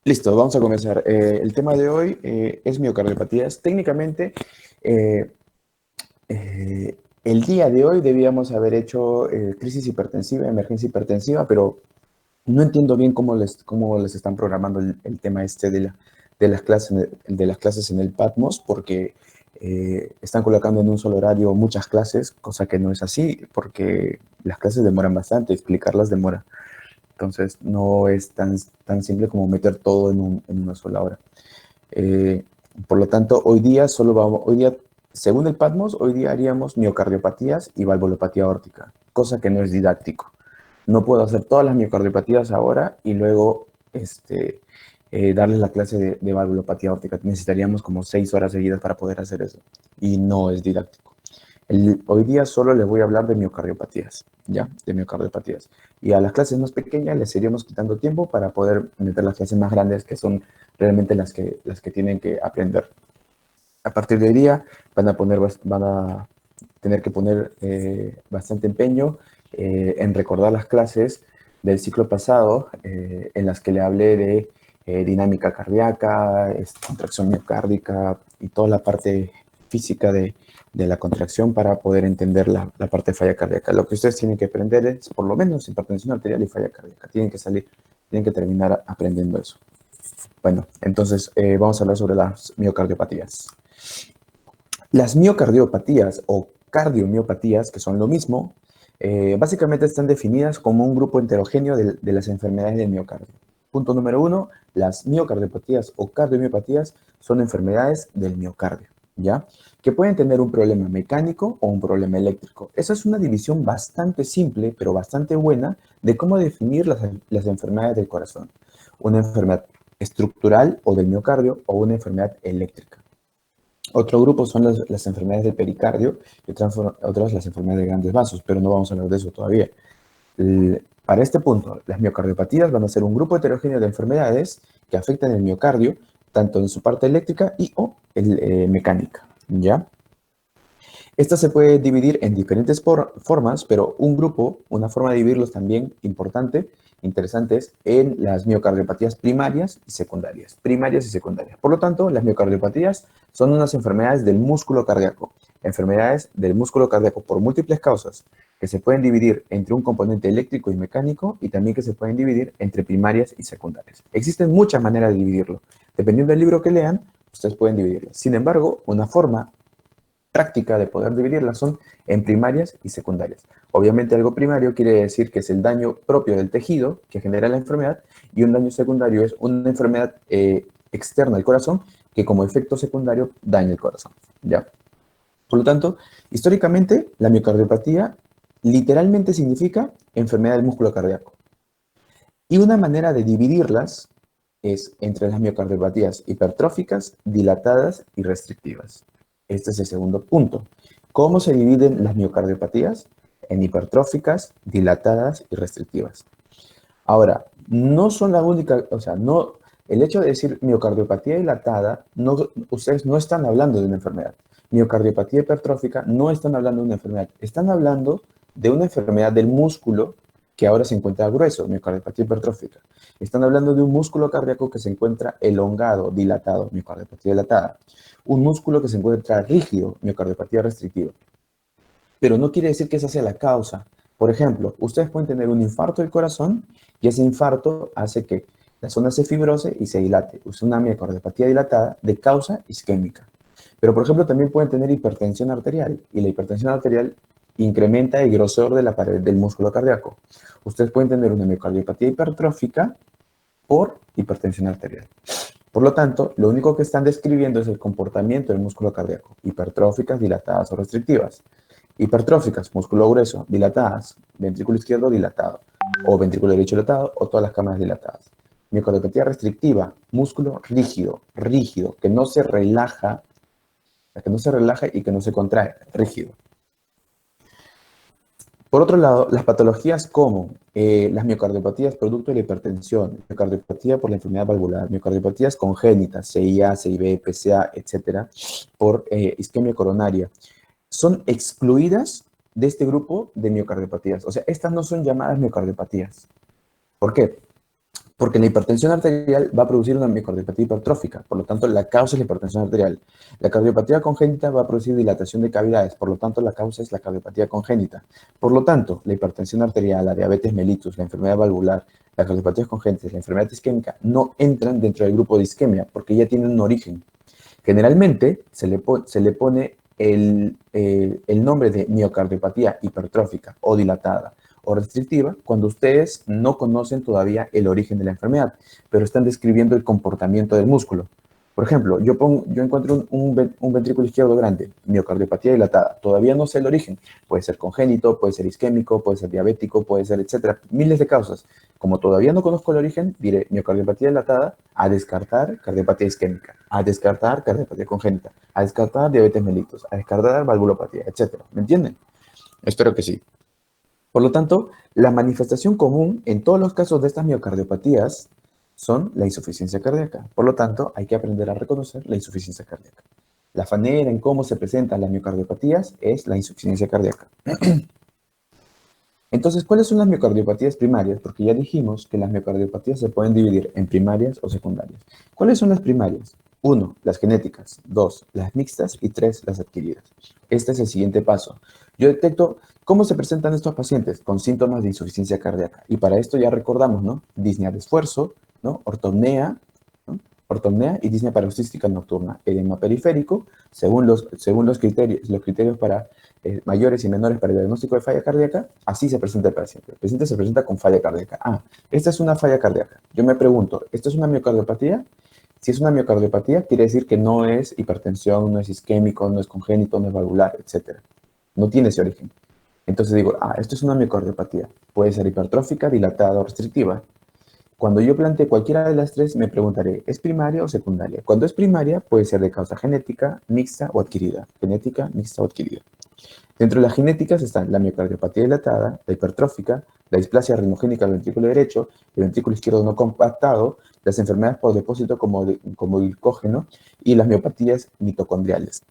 Listo, vamos a comenzar. El tema de hoy es miocardiopatías. Técnicamente, eh, el día de hoy debíamos haber hecho crisis hipertensiva, emergencia hipertensiva, pero no entiendo bien cómo les están programando el tema este de las clases en el Patmos, porque están colocando en un solo horario muchas clases, cosa que no es así, porque las clases demoran bastante, explicarlas demora. Entonces, no es tan simple como meter todo en una sola hora. Eh, por lo tanto, hoy día, según el Patmos, hoy día haríamos miocardiopatías y valvulopatía aórtica, cosa que no es didáctico. No puedo hacer todas las miocardiopatías ahora y luego darles la clase de valvulopatía aórtica. Necesitaríamos como 6 horas seguidas para poder hacer eso. Y no es didáctico. Hoy día solo les voy a hablar de miocardiopatías, ¿ya? De miocardiopatías. Y a las clases más pequeñas les iríamos quitando tiempo para poder meter las clases más grandes, que son realmente las que tienen que aprender. A partir de hoy día van a tener que poner bastante empeño en recordar las clases del ciclo pasado, en las que le hablé de dinámica cardíaca, contracción miocárdica y toda la parte física de la contracción para poder entender la parte de falla cardíaca. Lo que ustedes tienen que aprender es, por lo menos, hipertensión arterial y falla cardíaca. Tienen que terminar aprendiendo eso. Bueno, entonces vamos a hablar sobre las miocardiopatías. Las miocardiopatías o cardiomiopatías, que son lo mismo, básicamente están definidas como un grupo heterogéneo de las enfermedades del miocardio. Punto número 1, las miocardiopatías o cardiomiopatías son enfermedades del miocardio, ¿ya? Que pueden tener un problema mecánico o un problema eléctrico. Esa es una división bastante simple, pero bastante buena, de cómo definir las enfermedades del corazón. Una enfermedad estructural o del miocardio o una enfermedad eléctrica. Otro grupo son las enfermedades del pericardio y otras las enfermedades de grandes vasos, pero no vamos a hablar de eso todavía. Para este punto, las miocardiopatías van a ser un grupo heterogéneo de enfermedades que afectan el miocardio, tanto en su parte eléctrica y o mecánica, ¿ya? Esta se puede dividir en diferentes formas, pero una forma de dividirlos también importante, interesante, es en las miocardiopatías primarias y secundarias. Primarias y secundarias. Por lo tanto, las miocardiopatías son unas enfermedades del músculo cardíaco. Enfermedades del músculo cardíaco por múltiples causas, que se pueden dividir entre un componente eléctrico y mecánico y también que se pueden dividir entre primarias y secundarias. Existen muchas maneras de dividirlo. Dependiendo del libro que lean, ustedes pueden dividirlo. Sin embargo, una forma práctica de poder dividirlas son en primarias y secundarias. Obviamente algo primario quiere decir que es el daño propio del tejido que genera la enfermedad y un daño secundario es una enfermedad externa al corazón que como efecto secundario daña el corazón, ¿ya? Por lo tanto, históricamente la miocardiopatía literalmente significa enfermedad del músculo cardíaco. Y una manera de dividirlas es entre las miocardiopatías hipertróficas, dilatadas y restrictivas. Este es el segundo punto. ¿Cómo se dividen las miocardiopatías? En hipertróficas, dilatadas y restrictivas. Ahora, no son la única, o sea, no, el hecho de decir miocardiopatía dilatada, ustedes no están hablando de una enfermedad. Miocardiopatía hipertrófica no están hablando de una enfermedad, están hablando de una enfermedad del músculo que ahora se encuentra grueso, miocardiopatía hipertrófica. Están hablando de un músculo cardíaco que se encuentra elongado, dilatado, miocardiopatía dilatada. Un músculo que se encuentra rígido, miocardiopatía restrictiva. Pero no quiere decir que esa sea la causa. Por ejemplo, ustedes pueden tener un infarto del corazón y ese infarto hace que la zona se fibrose y se dilate. Es una miocardiopatía dilatada de causa isquémica. Pero, por ejemplo, también pueden tener hipertensión arterial y la hipertensión arterial incrementa el grosor de la pared del músculo cardíaco. Ustedes pueden tener una miocardiopatía hipertrófica por hipertensión arterial. Por lo tanto, lo único que están describiendo es el comportamiento del músculo cardíaco, hipertróficas, dilatadas o restrictivas. Hipertróficas, músculo grueso, dilatadas, ventrículo izquierdo dilatado, o ventrículo derecho dilatado, o todas las cámaras dilatadas. Miocardiopatía restrictiva, músculo rígido, que no se relaja y que no se contrae, rígido. Por otro lado, las patologías como las miocardiopatías producto de la hipertensión, miocardiopatía por la enfermedad valvular, miocardiopatías congénitas, CIA, CIB, PCA, etcétera, por isquemia coronaria, son excluidas de este grupo de miocardiopatías. O sea, estas no son llamadas miocardiopatías. ¿Por qué? Porque la hipertensión arterial va a producir una miocardiopatía hipertrófica, por lo tanto la causa es la hipertensión arterial. La cardiopatía congénita va a producir dilatación de cavidades, por lo tanto la causa es la cardiopatía congénita. Por lo tanto, la hipertensión arterial, la diabetes mellitus, la enfermedad valvular, las cardiopatías congénitas, la enfermedad isquémica no entran dentro del grupo de isquemia porque ya tienen un origen. Generalmente se le pone el nombre de miocardiopatía hipertrófica o dilatada o restrictiva cuando ustedes no conocen todavía el origen de la enfermedad, pero están describiendo el comportamiento del músculo. Por ejemplo, yo encuentro un ventrículo izquierdo grande, miocardiopatía dilatada. Todavía no sé el origen. Puede ser congénito, puede ser isquémico, puede ser diabético, puede ser, etcétera. Miles de causas. Como todavía no conozco el origen, diré miocardiopatía dilatada, a descartar cardiopatía isquémica, a descartar cardiopatía congénita, a descartar diabetes mellitus, a descartar valvulopatía, etcétera. ¿Me entienden? Espero que sí. Por lo tanto, la manifestación común en todos los casos de estas miocardiopatías son la insuficiencia cardíaca. Por lo tanto, hay que aprender a reconocer la insuficiencia cardíaca. La manera en cómo se presentan las miocardiopatías es la insuficiencia cardíaca. Entonces, ¿cuáles son las miocardiopatías primarias? Porque ya dijimos que las miocardiopatías se pueden dividir en primarias o secundarias. ¿Cuáles son las primarias? 1, las genéticas. 2, las mixtas. Y 3, las adquiridas. Este es el siguiente paso. Yo detecto cómo se presentan estos pacientes con síntomas de insuficiencia cardíaca. Y para esto ya recordamos, ¿no? Disnea de esfuerzo, ¿no? Ortopnea, ¿no? Ortopnea y disnea paroxística nocturna. Edema periférico, según los criterios para mayores y menores para el diagnóstico de falla cardíaca, así se presenta el paciente. El paciente se presenta con falla cardíaca. Ah, esta es una falla cardíaca. Yo me pregunto, ¿esto es una miocardiopatía? Si es una miocardiopatía, quiere decir que no es hipertensión, no es isquémico, no es congénito, no es valvular, etc. No tiene ese origen. Entonces digo, esto es una miocardiopatía. Puede ser hipertrófica, dilatada o restrictiva. Cuando yo plantee cualquiera de las tres, me preguntaré, ¿es primaria o secundaria? Cuando es primaria, puede ser de causa genética, mixta o adquirida. Genética, mixta o adquirida. Dentro de las genéticas están la miocardiopatía dilatada, la hipertrófica, la displasia ritmogénica del ventrículo derecho, el ventrículo izquierdo no compactado, las enfermedades por depósito como glicógeno y las miopatías mitocondriales.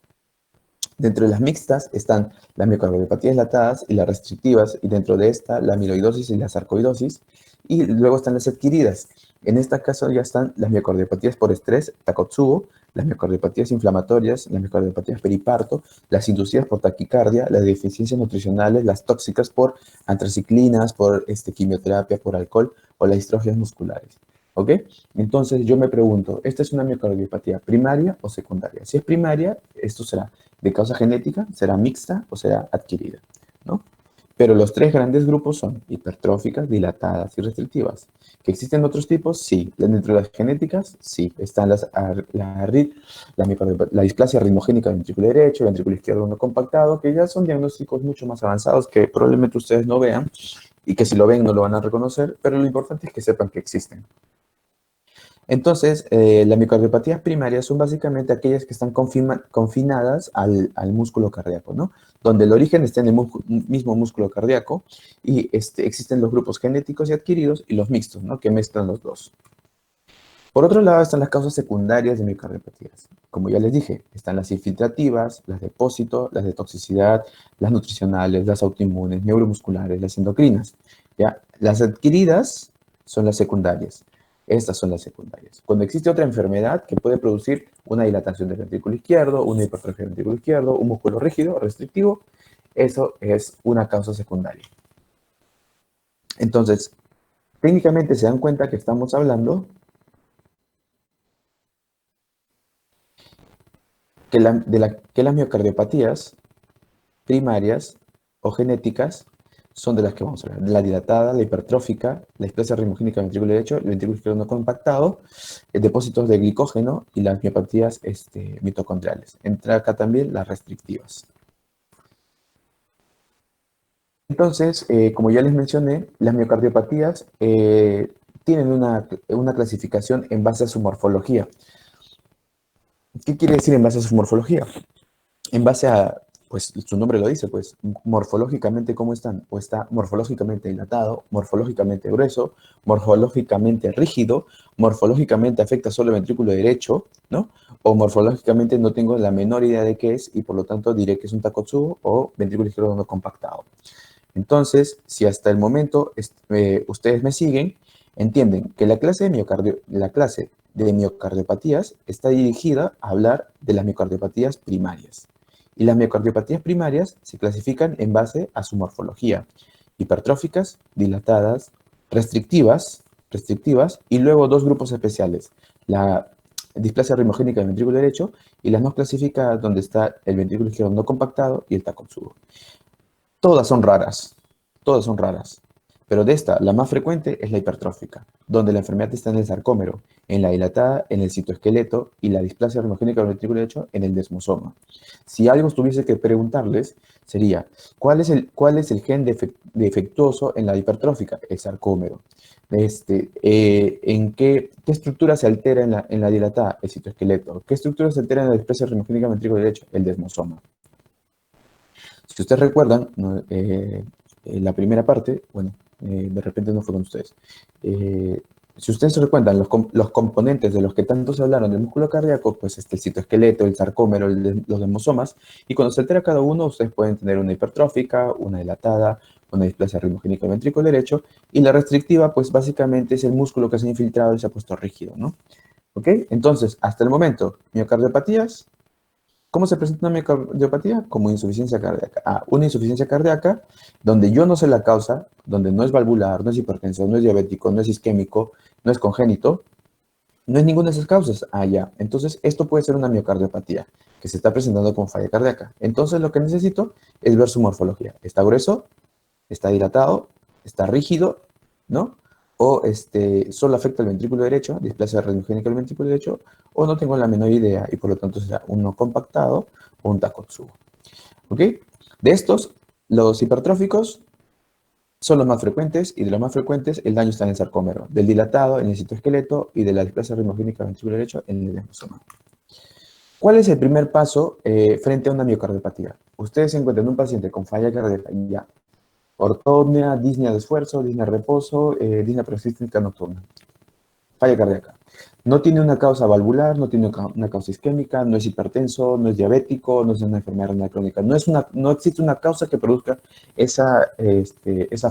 Dentro de las mixtas están las miocardiopatías dilatadas y las restrictivas, y dentro de esta la amiloidosis y la sarcoidosis, y luego están las adquiridas. En este caso ya están las miocardiopatías por estrés, Takotsubo, las miocardiopatías inflamatorias, las miocardiopatías periparto, las inducidas por taquicardia, las deficiencias nutricionales, las tóxicas por antraciclinas, por quimioterapia, por alcohol o las distrofias musculares. ¿Ok? Entonces yo me pregunto, ¿esta es una miocardiopatía primaria o secundaria? Si es primaria, esto será de causa genética, será mixta o será adquirida, ¿no? Pero los tres grandes grupos son hipertróficas, dilatadas y restrictivas. ¿Que existen otros tipos? Sí. Dentro de las genéticas, sí. Están la displasia ritmogénica del ventrículo derecho, el ventrículo izquierdo no compactado, que ya son diagnósticos mucho más avanzados que probablemente ustedes no vean y que si lo ven no lo van a reconocer, pero lo importante es que sepan que existen. Entonces, las miocardiopatías primarias son básicamente aquellas que están confinadas al músculo cardíaco, ¿no? Donde el origen está en el mismo músculo cardíaco y existen los grupos genéticos y adquiridos y los mixtos, ¿no? Que mezclan los dos. Por otro lado están las causas secundarias de miocardiopatías. Como ya les dije, están las infiltrativas, las de depósito, las de toxicidad, las nutricionales, las autoinmunes, neuromusculares, las endocrinas. ¿Ya? Las adquiridas son las secundarias. Estas son las secundarias. Cuando existe otra enfermedad que puede producir una dilatación del ventrículo izquierdo, una hipertrofia del ventrículo izquierdo, un músculo rígido, restrictivo, eso es una causa secundaria. Entonces, técnicamente se dan cuenta que estamos hablando que las miocardiopatías primarias o genéticas son de las que vamos a hablar. La dilatada, la hipertrófica, la displasia ritmogénica del ventrículo derecho, el ventrículo izquierdo no compactado, depósitos de glicógeno y las miopatías mitocondriales. Entra acá también las restrictivas. Entonces, como ya les mencioné, las miocardiopatías tienen una clasificación en base a su morfología. ¿Qué quiere decir en base a su morfología? En base a, pues su nombre lo dice, pues morfológicamente cómo están, o está morfológicamente dilatado, morfológicamente grueso, morfológicamente rígido, morfológicamente afecta solo el ventrículo derecho, ¿no? O morfológicamente no tengo la menor idea de qué es y por lo tanto diré que es un Takotsubo o ventrículo izquierdo no compactado. Entonces, si hasta el momento ustedes me siguen, entienden que la clase de miocardiopatías está dirigida a hablar de las miocardiopatías primarias. Y las miocardiopatías primarias se clasifican en base a su morfología: hipertróficas, dilatadas, restrictivas, y luego dos grupos especiales: la displasia ritmogénica del ventrículo derecho y las no clasificadas, donde está el ventrículo izquierdo no compactado y el Takotsubo. Todas son raras, pero de esta, la más frecuente es la hipertrófica, donde la enfermedad está en el sarcómero, en la dilatada, en el citoesqueleto, y la displasia ritmogénica del ventrículo derecho en el desmosoma. Si algo tuviese que preguntarles, sería: ¿cuál es el gen defectuoso en la hipertrófica? El sarcómero. ¿Qué estructura se altera en la dilatada? El citoesqueleto. ¿Qué estructura se altera en la displasia ritmogénica del ventrículo derecho? El desmosoma. Si ustedes recuerdan, ¿no? La primera parte, bueno, de repente no fue con ustedes. Si ustedes se recuerdan, los componentes de los que tanto se hablaron del músculo cardíaco, pues el citoesqueleto, el sarcómero, los desmosomas, y cuando se altera cada uno, ustedes pueden tener una hipertrófica, una dilatada, una displasia ritmogénica del ventrículo derecho, y la restrictiva, pues básicamente es el músculo que se ha infiltrado y se ha puesto rígido, ¿no? ¿Ok? Entonces, hasta el momento, miocardiopatías. ¿Cómo se presenta una miocardiopatía? Como insuficiencia cardíaca. Una insuficiencia cardíaca donde yo no sé la causa, donde no es valvular, no es hipertenso, no es diabético, no es isquémico, no es congénito, no es ninguna de esas causas. Ya. Entonces, esto puede ser una miocardiopatía que se está presentando con falla cardíaca. Entonces, lo que necesito es ver su morfología. ¿Está grueso? ¿Está dilatado? ¿Está rígido? ¿No? O solo afecta el ventrículo derecho, displasia ritmogénica del ventrículo derecho, o no tengo la menor idea y por lo tanto será uno compactado o un Takotsubo. ¿Ok? De estos, los hipertróficos son los más frecuentes, y de los más frecuentes el daño está en el sarcómero, del dilatado en el citoesqueleto y de la displasia ritmogénica del ventrículo derecho en el desmosoma. ¿Cuál es el primer paso frente a una miocardiopatía? Ustedes se encuentran un paciente con falla cardíaca ya. Ortopnea, disnea de esfuerzo, disnea de reposo, disnea paroxística nocturna. Falla cardíaca. No tiene una causa valvular, no tiene una causa isquémica, no es hipertenso, no es diabético, no es una enfermedad renal crónica. No existe una causa que produzca esa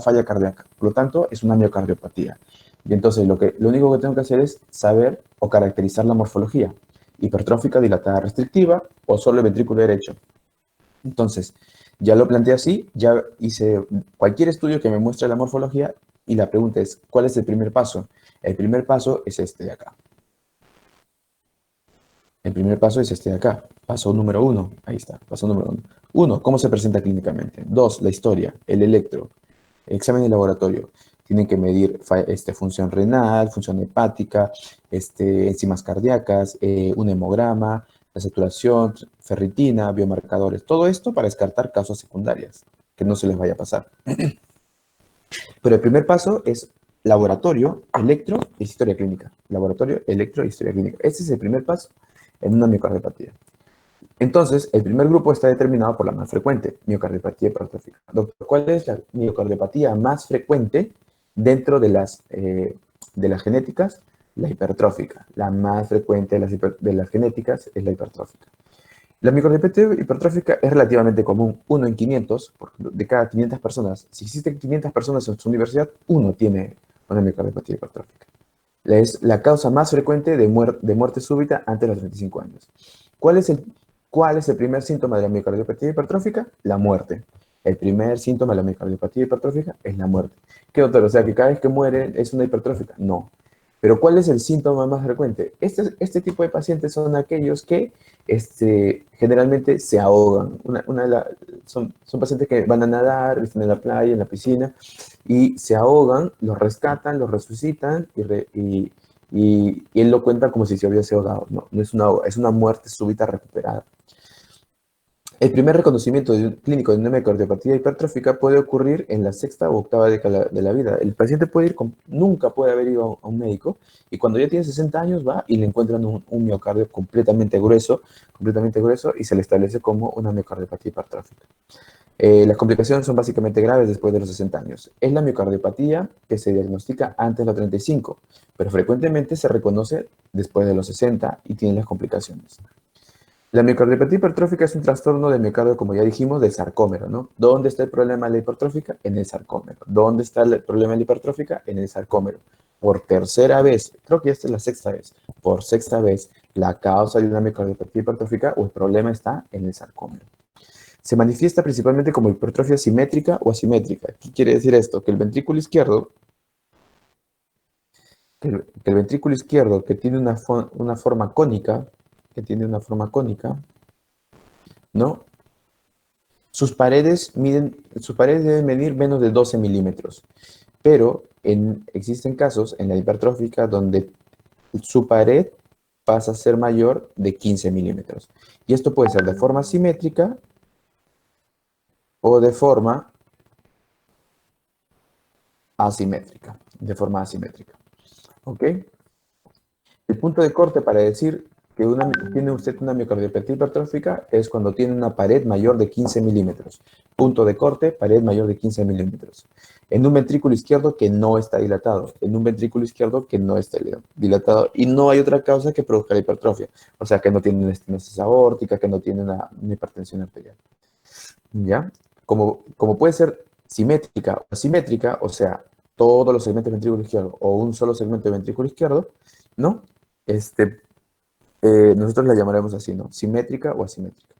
falla cardíaca. Por lo tanto, es una miocardiopatía. Y entonces lo único que tengo que hacer es saber o caracterizar la morfología: hipertrófica, dilatada, restrictiva, o solo el ventrículo derecho. Entonces, ya lo planteé así, ya hice cualquier estudio que me muestre la morfología, y la pregunta es: ¿cuál es el primer paso? El primer paso es este de acá. El primer paso es este de acá. Paso número 1. Ahí está, paso número 1. 1, ¿cómo se presenta clínicamente? 2, la historia, el electro, examen de laboratorio. Tienen que medir función renal, función hepática, enzimas cardíacas, un hemograma, la saturación, ferritina, biomarcadores. Todo esto para descartar causas secundarias, que no se les vaya a pasar. Pero el primer paso es laboratorio, electro y historia clínica. Laboratorio, electro y historia clínica. Este es el primer paso en una miocardiopatía. Entonces, el primer grupo está determinado por la más frecuente, miocardiopatía hipertrófica. Doctor, ¿cuál es la miocardiopatía más frecuente dentro de las genéticas? La hipertrófica. La más frecuente de las genéticas es la hipertrófica. La miocardiopatía hipertrófica es relativamente común, 1 en 500, de cada 500 personas. Si existen 500 personas en su universidad, uno tiene una miocardiopatía hipertrófica. Es la causa más frecuente de muerte súbita antes de los 35 años. ¿Cuál es el primer síntoma de la miocardiopatía hipertrófica? La muerte. El primer síntoma de la miocardiopatía hipertrófica es la muerte. ¿Qué, doctor? O sea, que cada vez que muere es una hipertrófica. No. Pero ¿cuál es el síntoma más frecuente? Este tipo de pacientes son aquellos que generalmente se ahogan. Son pacientes que van a nadar, están en la playa, en la piscina, y se ahogan, los rescatan, los resucitan, y él lo cuenta como si se hubiese ahogado. No, no es una ahoga, es una muerte súbita recuperada. El primer reconocimiento clínico de una miocardiopatía hipertrófica puede ocurrir en la sexta o octava década de la vida. El paciente nunca puede haber ido a un médico, y cuando ya tiene 60 años va y le encuentran un miocardio completamente grueso, y se le establece como una miocardiopatía hipertrófica. Las complicaciones son básicamente graves después de los 60 años. Es la miocardiopatía que se diagnostica antes de los 35, pero frecuentemente se reconoce después de los 60 y tiene las complicaciones. La miocardiopatía hipertrófica es un trastorno del miocardio, como ya dijimos, del sarcómero, ¿no? ¿Dónde está el problema de la hipertrófica? En el sarcómero. ¿Dónde está el problema de la hipertrófica? En el sarcómero. por tercera vez, creo que esta es la sexta vez, por sexta vez, la causa de una miocardiopatía hipertrófica o el problema está en el sarcómero. Se manifiesta principalmente como hipertrofia simétrica o asimétrica. ¿Qué quiere decir esto? Que el ventrículo izquierdo, que el ventrículo izquierdo que tiene una forma cónica, ¿no? Sus paredes deben medir menos de 12 milímetros, pero existen casos en la hipertrófica donde su pared pasa a ser mayor de 15 milímetros. Y esto puede ser de forma simétrica o de forma asimétrica. ¿Ok? El punto de corte para decir que tiene usted una miocardiopatía hipertrófica es cuando tiene una pared mayor de 15 milímetros. Punto de corte, pared mayor de 15 milímetros. En un ventrículo izquierdo que no está dilatado. En un ventrículo izquierdo que no está dilatado. Y no hay otra causa que produzca la hipertrofia. O sea, que no tiene una estenosis aórtica, que no tiene una hipertensión arterial. ¿Ya? Como puede ser simétrica o asimétrica, o sea, todos los segmentos del ventrículo izquierdo o un solo segmento del ventrículo izquierdo, ¿no? Este, nosotros la llamaremos así, ¿no? Simétrica o asimétrica.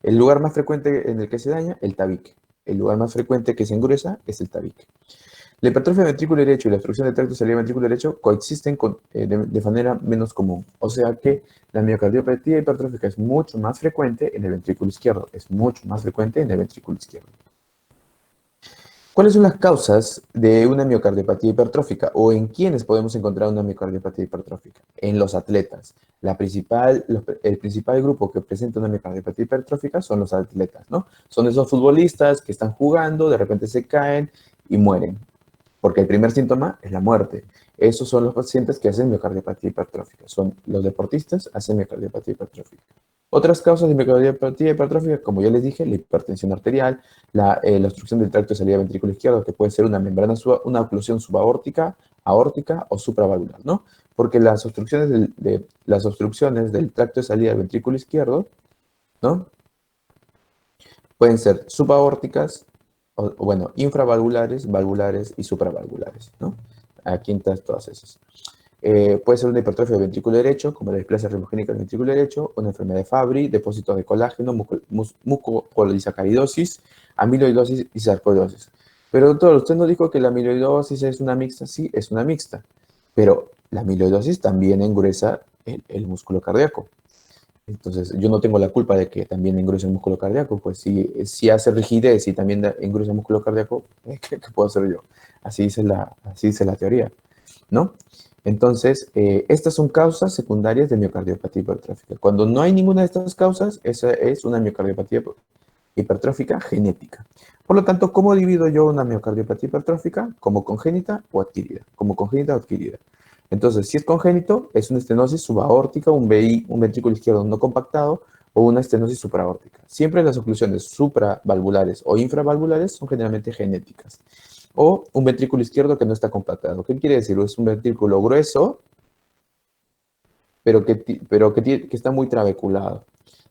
El lugar más frecuente en el que se daña, el tabique. El lugar más frecuente que se engruesa es el tabique. La hipertrofia del ventrículo derecho y la obstrucción del tracto salida del ventrículo derecho coexisten de manera menos común. O sea que la miocardiopatía hipertrófica es mucho más frecuente en el ventrículo izquierdo. Es mucho más frecuente en el ventrículo izquierdo. ¿Cuáles son las causas de una miocardiopatía hipertrófica o en quiénes podemos encontrar una miocardiopatía hipertrófica? En los atletas. El principal grupo que presenta una miocardiopatía hipertrófica son los atletas, ¿no? Son esos futbolistas que están jugando, de repente se caen y mueren, porque el primer síntoma es la muerte. Esos son los pacientes que hacen miocardiopatía hipertrófica. Son los deportistas hacen miocardiopatía hipertrófica. Otras causas de miocardiopatía hipertrófica, como ya les dije, la hipertensión arterial, la obstrucción del tracto de salida ventrículo izquierdo, que puede ser una membrana, una oclusión subaórtica, aórtica o supravalvular, ¿no? Porque las obstrucciones del tracto de salida del ventrículo izquierdo, ¿no? Pueden ser subaórticas, bueno, infravalvulares, valvulares y supravalvulares, ¿no? Aquí están todas esas. Puede ser una hipertrofia del ventrículo derecho, como la displasia ribogénica del ventrículo derecho, una enfermedad de Fabry, depósitos de colágeno, mucopolisacaridosis, amiloidosis y sarcoidosis. Pero doctor, usted nos dijo que la amiloidosis es una mixta. Sí, es una mixta, pero la amiloidosis también engruesa el músculo cardíaco. Entonces, yo no tengo la culpa de que también engruese el músculo cardíaco, pues si hace rigidez y también engruesa el músculo cardíaco, ¿qué puedo hacer yo? Así dice la teoría, ¿no? Entonces, estas son causas secundarias de miocardiopatía hipertrófica. Cuando no hay ninguna de estas causas, esa es una miocardiopatía hipertrófica genética. Por lo tanto, ¿cómo divido yo una miocardiopatía hipertrófica? Como congénita o adquirida. Como congénita o adquirida. Entonces, si es congénito, es una estenosis subaórtica, un ventrículo izquierdo no compactado o una estenosis supraórtica. Siempre las oclusiones supravalvulares o infravalvulares son generalmente genéticas. O un ventrículo izquierdo que no está compactado. ¿Qué quiere decir? Es un ventrículo grueso, pero que está muy trabeculado,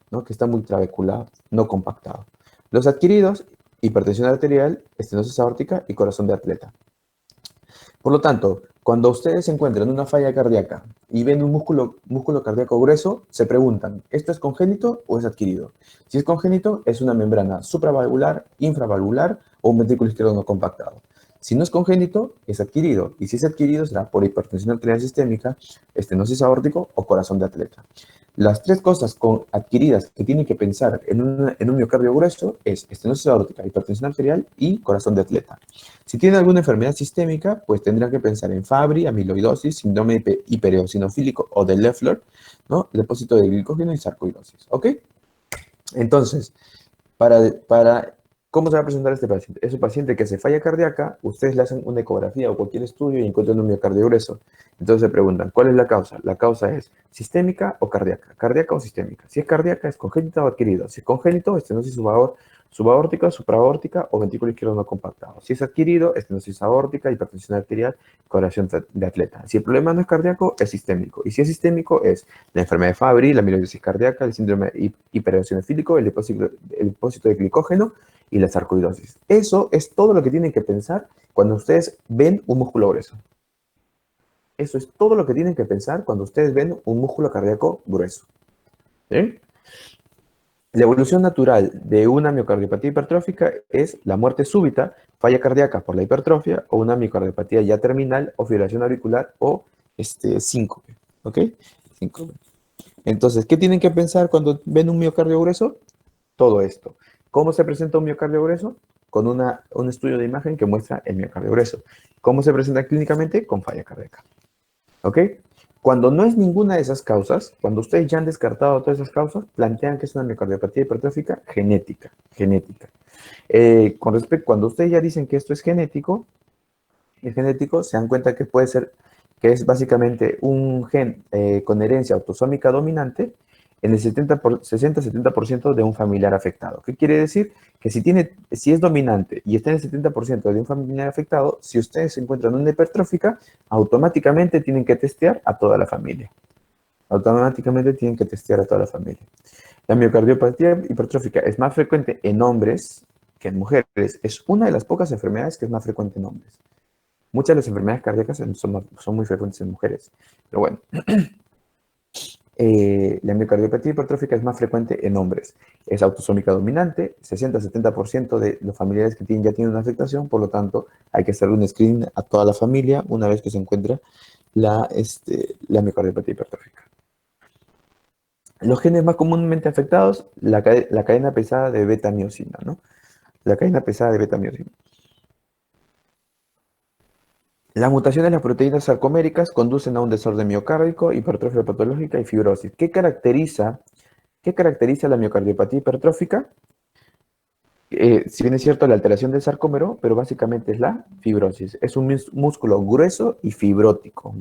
¿no? Que está muy trabeculado, no compactado. Los adquiridos, hipertensión arterial, estenosis aórtica y corazón de atleta. Por lo tanto, cuando ustedes se encuentran en una falla cardíaca y ven un músculo cardíaco grueso, se preguntan, ¿esto es congénito o es adquirido? Si es congénito, es una membrana supravalvular, infravalvular o un ventrículo izquierdo no compactado. Si no es congénito, es adquirido. Y si es adquirido, será por hipertensión arterial sistémica, estenosis aórtico o corazón de atleta. Las tres cosas adquiridas que tienen que pensar en un miocardio grueso es estenosis aórtica, hipertensión arterial y corazón de atleta. Si tienen alguna enfermedad sistémica, pues tendrán que pensar en Fabry, amiloidosis, síndrome hipereosinofílico o de Leffler, ¿no? Depósito de glicógeno y sarcoidosis, ¿ok? Entonces, ¿cómo se va a presentar este paciente? Es un paciente que hace falla cardíaca, ustedes le hacen una ecografía o cualquier estudio y encuentran un miocardio grueso. Entonces se preguntan, ¿cuál es la causa? La causa es sistémica o cardíaca. ¿Cardíaca o sistémica? Si es cardíaca, es congénita o adquirido. Si es congénito, estenosis subaórtica, supraórtica o ventrículo izquierdo no compactado. Si es adquirido, estenosis aórtica, hipertensión arterial, corazón de atleta. Si el problema no es cardíaco, es sistémico. Y si es sistémico, es la enfermedad de Fabry, la amiloidosis cardíaca, el síndrome hipereosinofílico, el depósito de glicógeno y la sarcoidosis. Eso es todo lo que tienen que pensar cuando ustedes ven un músculo grueso. Eso es todo lo que tienen que pensar cuando ustedes ven un músculo cardíaco grueso. ¿Sí? La evolución natural de una miocardiopatía hipertrófica es la muerte súbita, falla cardíaca por la hipertrofia, o una miocardiopatía ya terminal, o fibrilación auricular, o síncope. ¿Ok? Síncope. Entonces, ¿qué tienen que pensar cuando ven un miocardio grueso? Todo esto. ¿Cómo se presenta un miocardio grueso? Con un estudio de imagen que muestra el miocardio grueso. ¿Cómo se presenta clínicamente? Con falla cardíaca. ¿Ok? Cuando no es ninguna de esas causas, cuando ustedes ya han descartado todas esas causas, plantean que es una miocardiopatía hipertrófica genética. Genética. Con respecto, cuando ustedes ya dicen que esto es genético, se dan cuenta que puede ser, que es básicamente un gen con herencia autosómica dominante en el 60-70% de un familiar afectado. ¿Qué quiere decir? Que si es dominante y está en el 70% de un familiar afectado, si ustedes se encuentran una hipertrófica, automáticamente tienen que testear a toda la familia. Automáticamente tienen que testear a toda la familia. La miocardiopatía hipertrófica es más frecuente en hombres que en mujeres. Es una de las pocas enfermedades que es más frecuente en hombres. Muchas de las enfermedades cardíacas son muy frecuentes en mujeres. Pero bueno, la miocardiopatía hipertrófica es más frecuente en hombres. Es autosómica dominante, 60-70% de los familiares que ya tienen una afectación, por lo tanto, hay que hacer un screening a toda la familia una vez que se encuentra la miocardiopatía hipertrófica. Los genes más comúnmente afectados, la cadena pesada de beta-miosina, ¿no? La cadena pesada de beta-miosina. Las mutaciones de las proteínas sarcoméricas conducen a un desorden miocárdico, hipertrofia patológica y fibrosis. ¿Qué caracteriza la miocardiopatía hipertrófica? Si bien es cierto la alteración del sarcómero, pero básicamente es la fibrosis. Es un músculo grueso y fibrótico,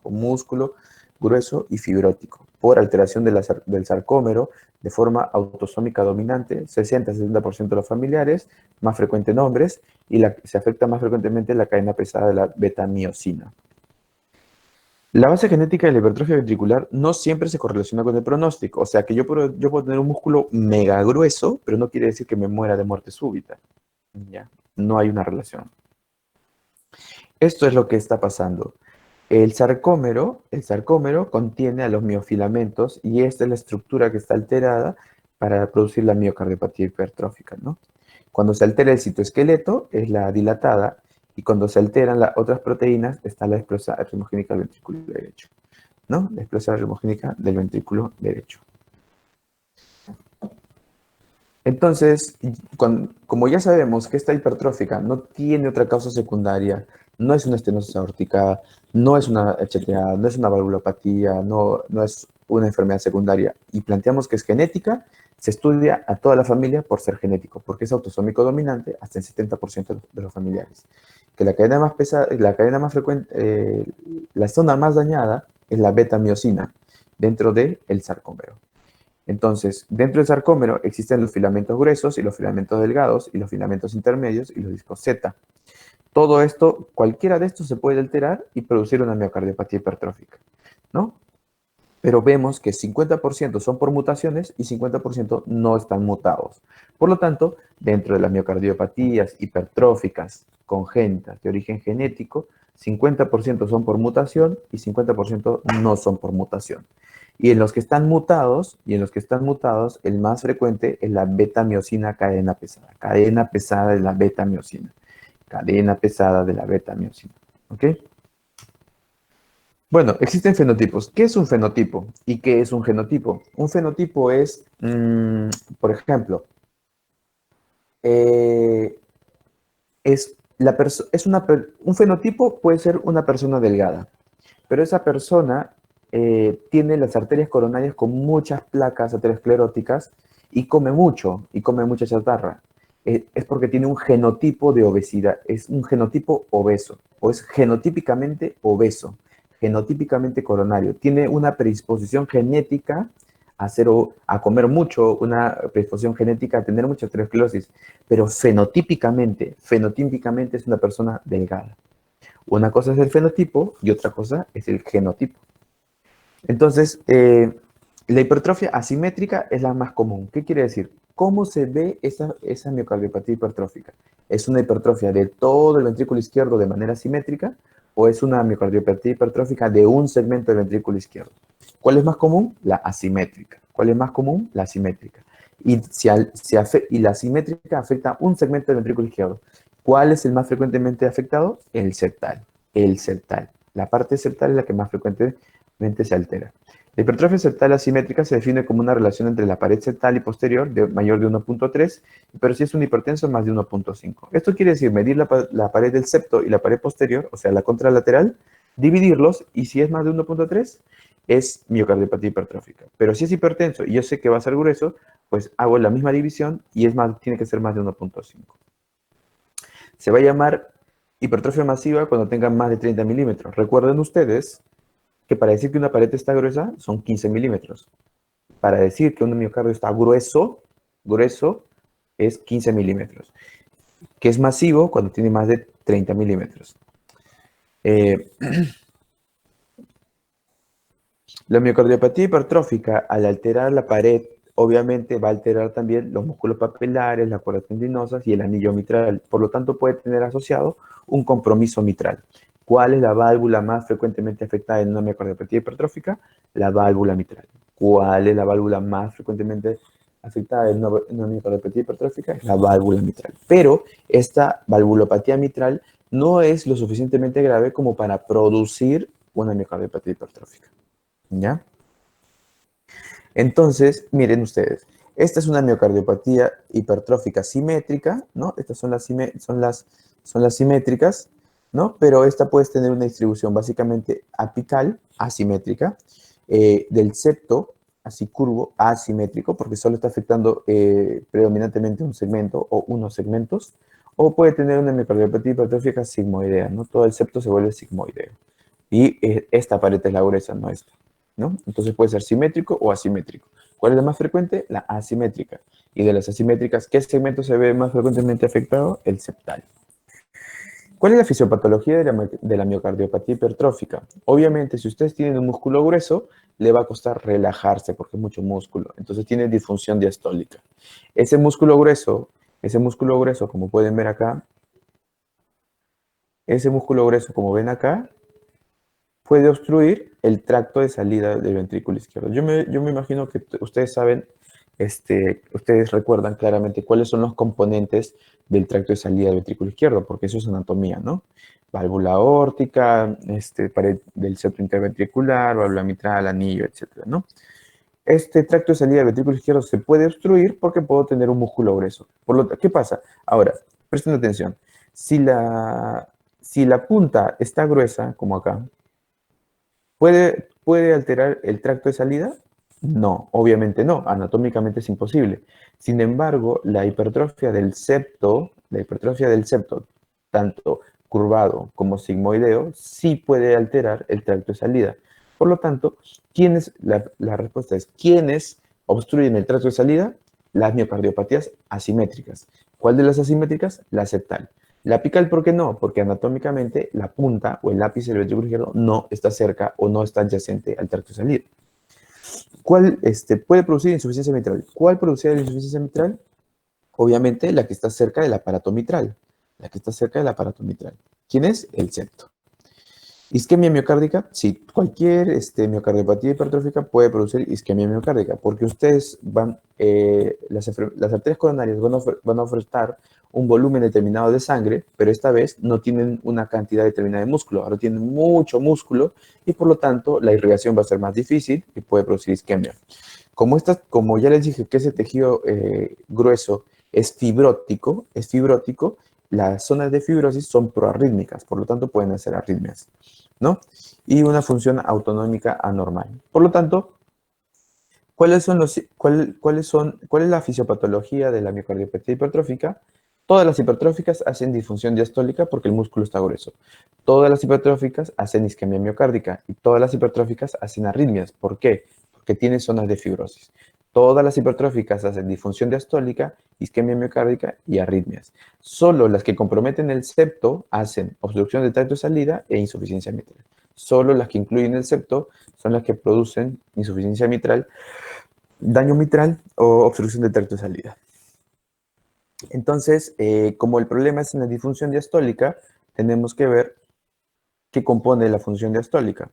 músculo grueso y fibrótico, por alteración del sarcómero de forma autosómica dominante, 60-70% de los familiares, más frecuente en hombres, y se afecta más frecuentemente la cadena pesada de la beta-miosina. La base genética de la hipertrofia ventricular no siempre se correlaciona con el pronóstico. O sea que yo puedo tener un músculo mega grueso, pero no quiere decir que me muera de muerte súbita. ¿Ya? No hay una relación. Esto es lo que está pasando. El sarcómero contiene a los miofilamentos y esta es la estructura que está alterada para producir la miocardiopatía hipertrófica, ¿no? Cuando se altera el citoesqueleto es la dilatada y cuando se alteran las otras proteínas está la esclerosa artermogénica del ventrículo derecho, ¿no? La esclerosa artermogénica del ventrículo derecho. Entonces, como ya sabemos que esta hipertrófica no tiene otra causa secundaria, no es una estenosis aórtica, no es una HTA, no es una valvulopatía, no es una enfermedad secundaria, y planteamos que es genética, se estudia a toda la familia por ser genético, porque es autosómico dominante hasta el 70% de los familiares. Que la cadena más pesada, la cadena más frecuente, la zona más dañada es la beta-miosina dentro del sarcómero. Entonces, dentro del sarcómero existen los filamentos gruesos y los filamentos delgados y los filamentos intermedios y los discos Z. Todo esto, cualquiera de estos se puede alterar y producir una miocardiopatía hipertrófica, ¿no? Pero vemos que 50% son por mutaciones y 50% no están mutados. Por lo tanto, dentro de las miocardiopatías hipertróficas congénitas de origen genético, 50% son por mutación y 50% no son por mutación. Y en los que están mutados, el más frecuente es la beta-miosina cadena pesada de la beta-miosina, ¿ok? Bueno, existen fenotipos. ¿Qué es un fenotipo? ¿Y qué es un genotipo? Un fenotipo es, por ejemplo, eh, un fenotipo puede ser una persona delgada, pero esa persona tiene las arterias coronarias con muchas placas ateroscleróticas y come mucha chatarra. Es porque tiene un genotipo de obesidad, es un genotipo obeso, o es genotípicamente obeso, genotípicamente coronario. Tiene una predisposición genética a comer mucho, una predisposición genética a tener mucha aterosclerosis, pero fenotípicamente es una persona delgada. Una cosa es el fenotipo y otra cosa es el genotipo. Entonces, la hipertrofia asimétrica es la más común. ¿Qué quiere decir? ¿Cómo se ve esa miocardiopatía hipertrófica? ¿Es una hipertrofia de todo el ventrículo izquierdo de manera simétrica o es una miocardiopatía hipertrófica de un segmento del ventrículo izquierdo. ¿Cuál es más común? La asimétrica. ¿Cuál es más común? La asimétrica. Y, y la asimétrica afecta un segmento del ventrículo izquierdo. ¿Cuál es el más frecuentemente afectado? El septal. El septal. La parte septal es la que más frecuentemente se altera. La hipertrofia septal asimétrica se define como una relación entre la pared septal y posterior de mayor de 1.3, pero si es un hipertenso más de 1.5. Esto quiere decir medir la pared del septo y la pared posterior, o sea, la contralateral, dividirlos, y si es más de 1.3, es miocardiopatía hipertrófica. Pero si es hipertenso y yo sé que va a ser grueso, pues hago la misma división y tiene que ser más de 1.5. Se va a llamar hipertrofia masiva cuando tengan más de 30 milímetros. Recuerden ustedes que para decir que una pared está gruesa son 15 milímetros. Para decir que un miocardio está grueso es 15 milímetros. Que es masivo cuando tiene más de 30 milímetros. La miocardiopatía hipertrófica, al alterar la pared, obviamente va a alterar también los músculos papilares, las cuerdas tendinosas y el anillo mitral. Por lo tanto, puede tener asociado un compromiso mitral. ¿Cuál es la válvula más frecuentemente afectada en una miocardiopatía hipertrófica? La válvula mitral. ¿Cuál es la válvula más frecuentemente afectada en una miocardiopatía hipertrófica? La válvula mitral. Pero esta valvulopatía mitral no es lo suficientemente grave como para producir una miocardiopatía hipertrófica. ¿Ya? Entonces, miren ustedes, esta es una miocardiopatía hipertrófica simétrica, ¿no? Estas son las simétricas, ¿no? Pero esta puede tener una distribución básicamente apical, asimétrica, del septo, así curvo, asimétrico, porque solo está afectando predominantemente un segmento o unos segmentos, o puede tener una miocardiopatía hipertrófica sigmoidea, ¿no? Todo el septo se vuelve sigmoideo. Y esta pared es la gruesa, no esta, ¿no? Entonces puede ser simétrico o asimétrico. ¿Cuál es la más frecuente? La asimétrica. Y de las asimétricas, ¿qué segmento se ve más frecuentemente afectado? El septal. ¿Cuál es la fisiopatología de la miocardiopatía hipertrófica? Obviamente, si ustedes tienen un músculo grueso, le va a costar relajarse porque es mucho músculo. Entonces tiene disfunción diastólica. Ese músculo grueso, como pueden ver acá, ese músculo grueso, como ven acá, puede obstruir el tracto de salida del ventrículo izquierdo. Yo me imagino que ustedes saben, ustedes recuerdan claramente cuáles son los componentes del tracto de salida del ventrículo izquierdo, porque eso es anatomía, ¿no? Válvula aórtica, pared del septo interventricular, válvula mitral, anillo, etcétera, ¿no? Este tracto de salida del ventrículo izquierdo se puede obstruir porque puedo tener un músculo grueso. ¿Qué pasa? Ahora, presten atención. Si la punta está gruesa, como acá, ¿puede alterar el tracto de salida? No, obviamente no, anatómicamente es imposible. Sin embargo, la hipertrofia del septo, tanto curvado como sigmoideo, sí puede alterar el tracto de salida. Por lo tanto, la respuesta es, ¿quiénes obstruyen el tracto de salida? Las miocardiopatías asimétricas. ¿Cuál de las asimétricas? La septal. La apical, ¿por qué no? Porque anatómicamente la punta o el ápice del ventrículo izquierdo no está cerca o no está adyacente al tracto de salida. ¿Cuál puede producir insuficiencia mitral? ¿Cuál produce la insuficiencia mitral? Obviamente la que está cerca del aparato mitral. La que está cerca del aparato mitral. ¿Quién es? El septo. ¿Isquemia miocárdica? Sí, cualquier miocardiopatía hipertrófica puede producir isquemia miocárdica, porque ustedes las arterias coronarias van a ofertar un volumen determinado de sangre, pero esta vez no tienen una cantidad determinada de músculo, ahora tienen mucho músculo y por lo tanto la irrigación va a ser más difícil y puede producir isquemia. Como ya les dije que ese tejido grueso es fibrótico, las zonas de fibrosis son proarrítmicas, por lo tanto pueden hacer arritmias, ¿no? Y una función autonómica anormal. Por lo tanto, ¿cuál es la fisiopatología de la miocardiopatía hipertrófica? Todas las hipertróficas hacen disfunción diastólica porque el músculo está grueso. Todas las hipertróficas hacen isquemia miocárdica y todas las hipertróficas hacen arritmias. ¿Por qué? Porque tienen zonas de fibrosis. Todas las hipertróficas hacen disfunción diastólica, isquemia miocárdica y arritmias. Solo las que comprometen el septo hacen obstrucción del tracto de salida e insuficiencia mitral. Solo las que incluyen el septo son las que producen insuficiencia mitral, daño mitral o obstrucción del tracto de salida. Entonces, como el problema es en la disfunción diastólica, tenemos que ver ¿qué compone la función diastólica?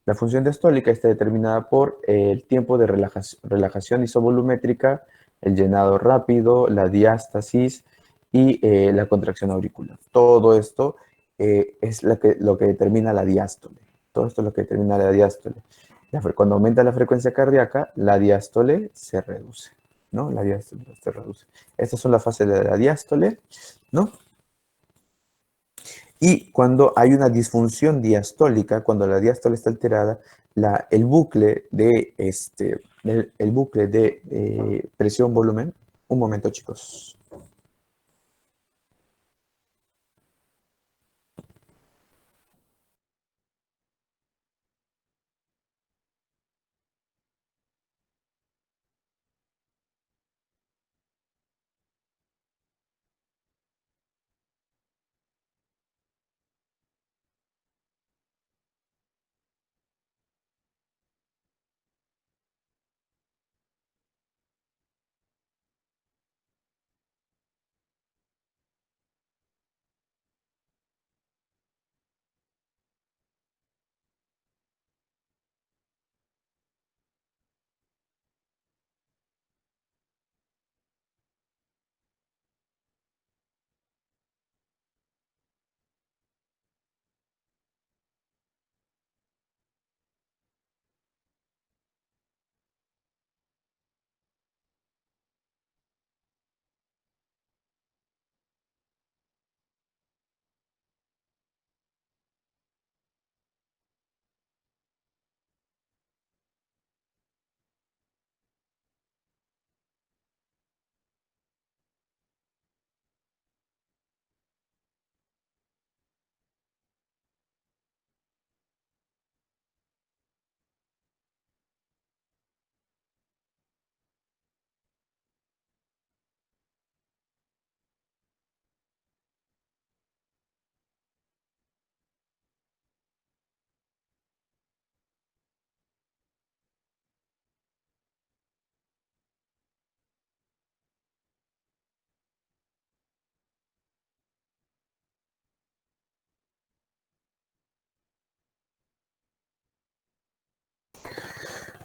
La función diastólica está determinada por el tiempo de relajación isovolumétrica, el llenado rápido, la diástasis y la contracción auricular. Todo esto es lo que determina la diástole. Todo esto es lo que determina la diástole. Cuando aumenta la frecuencia cardíaca, la diástole se reduce, ¿no? La diástole se reduce. Estas son las fases de la diástole, ¿no? Y cuando hay una disfunción diastólica, cuando la diástole está alterada, el bucle de, presión-volumen. Un momento, chicos.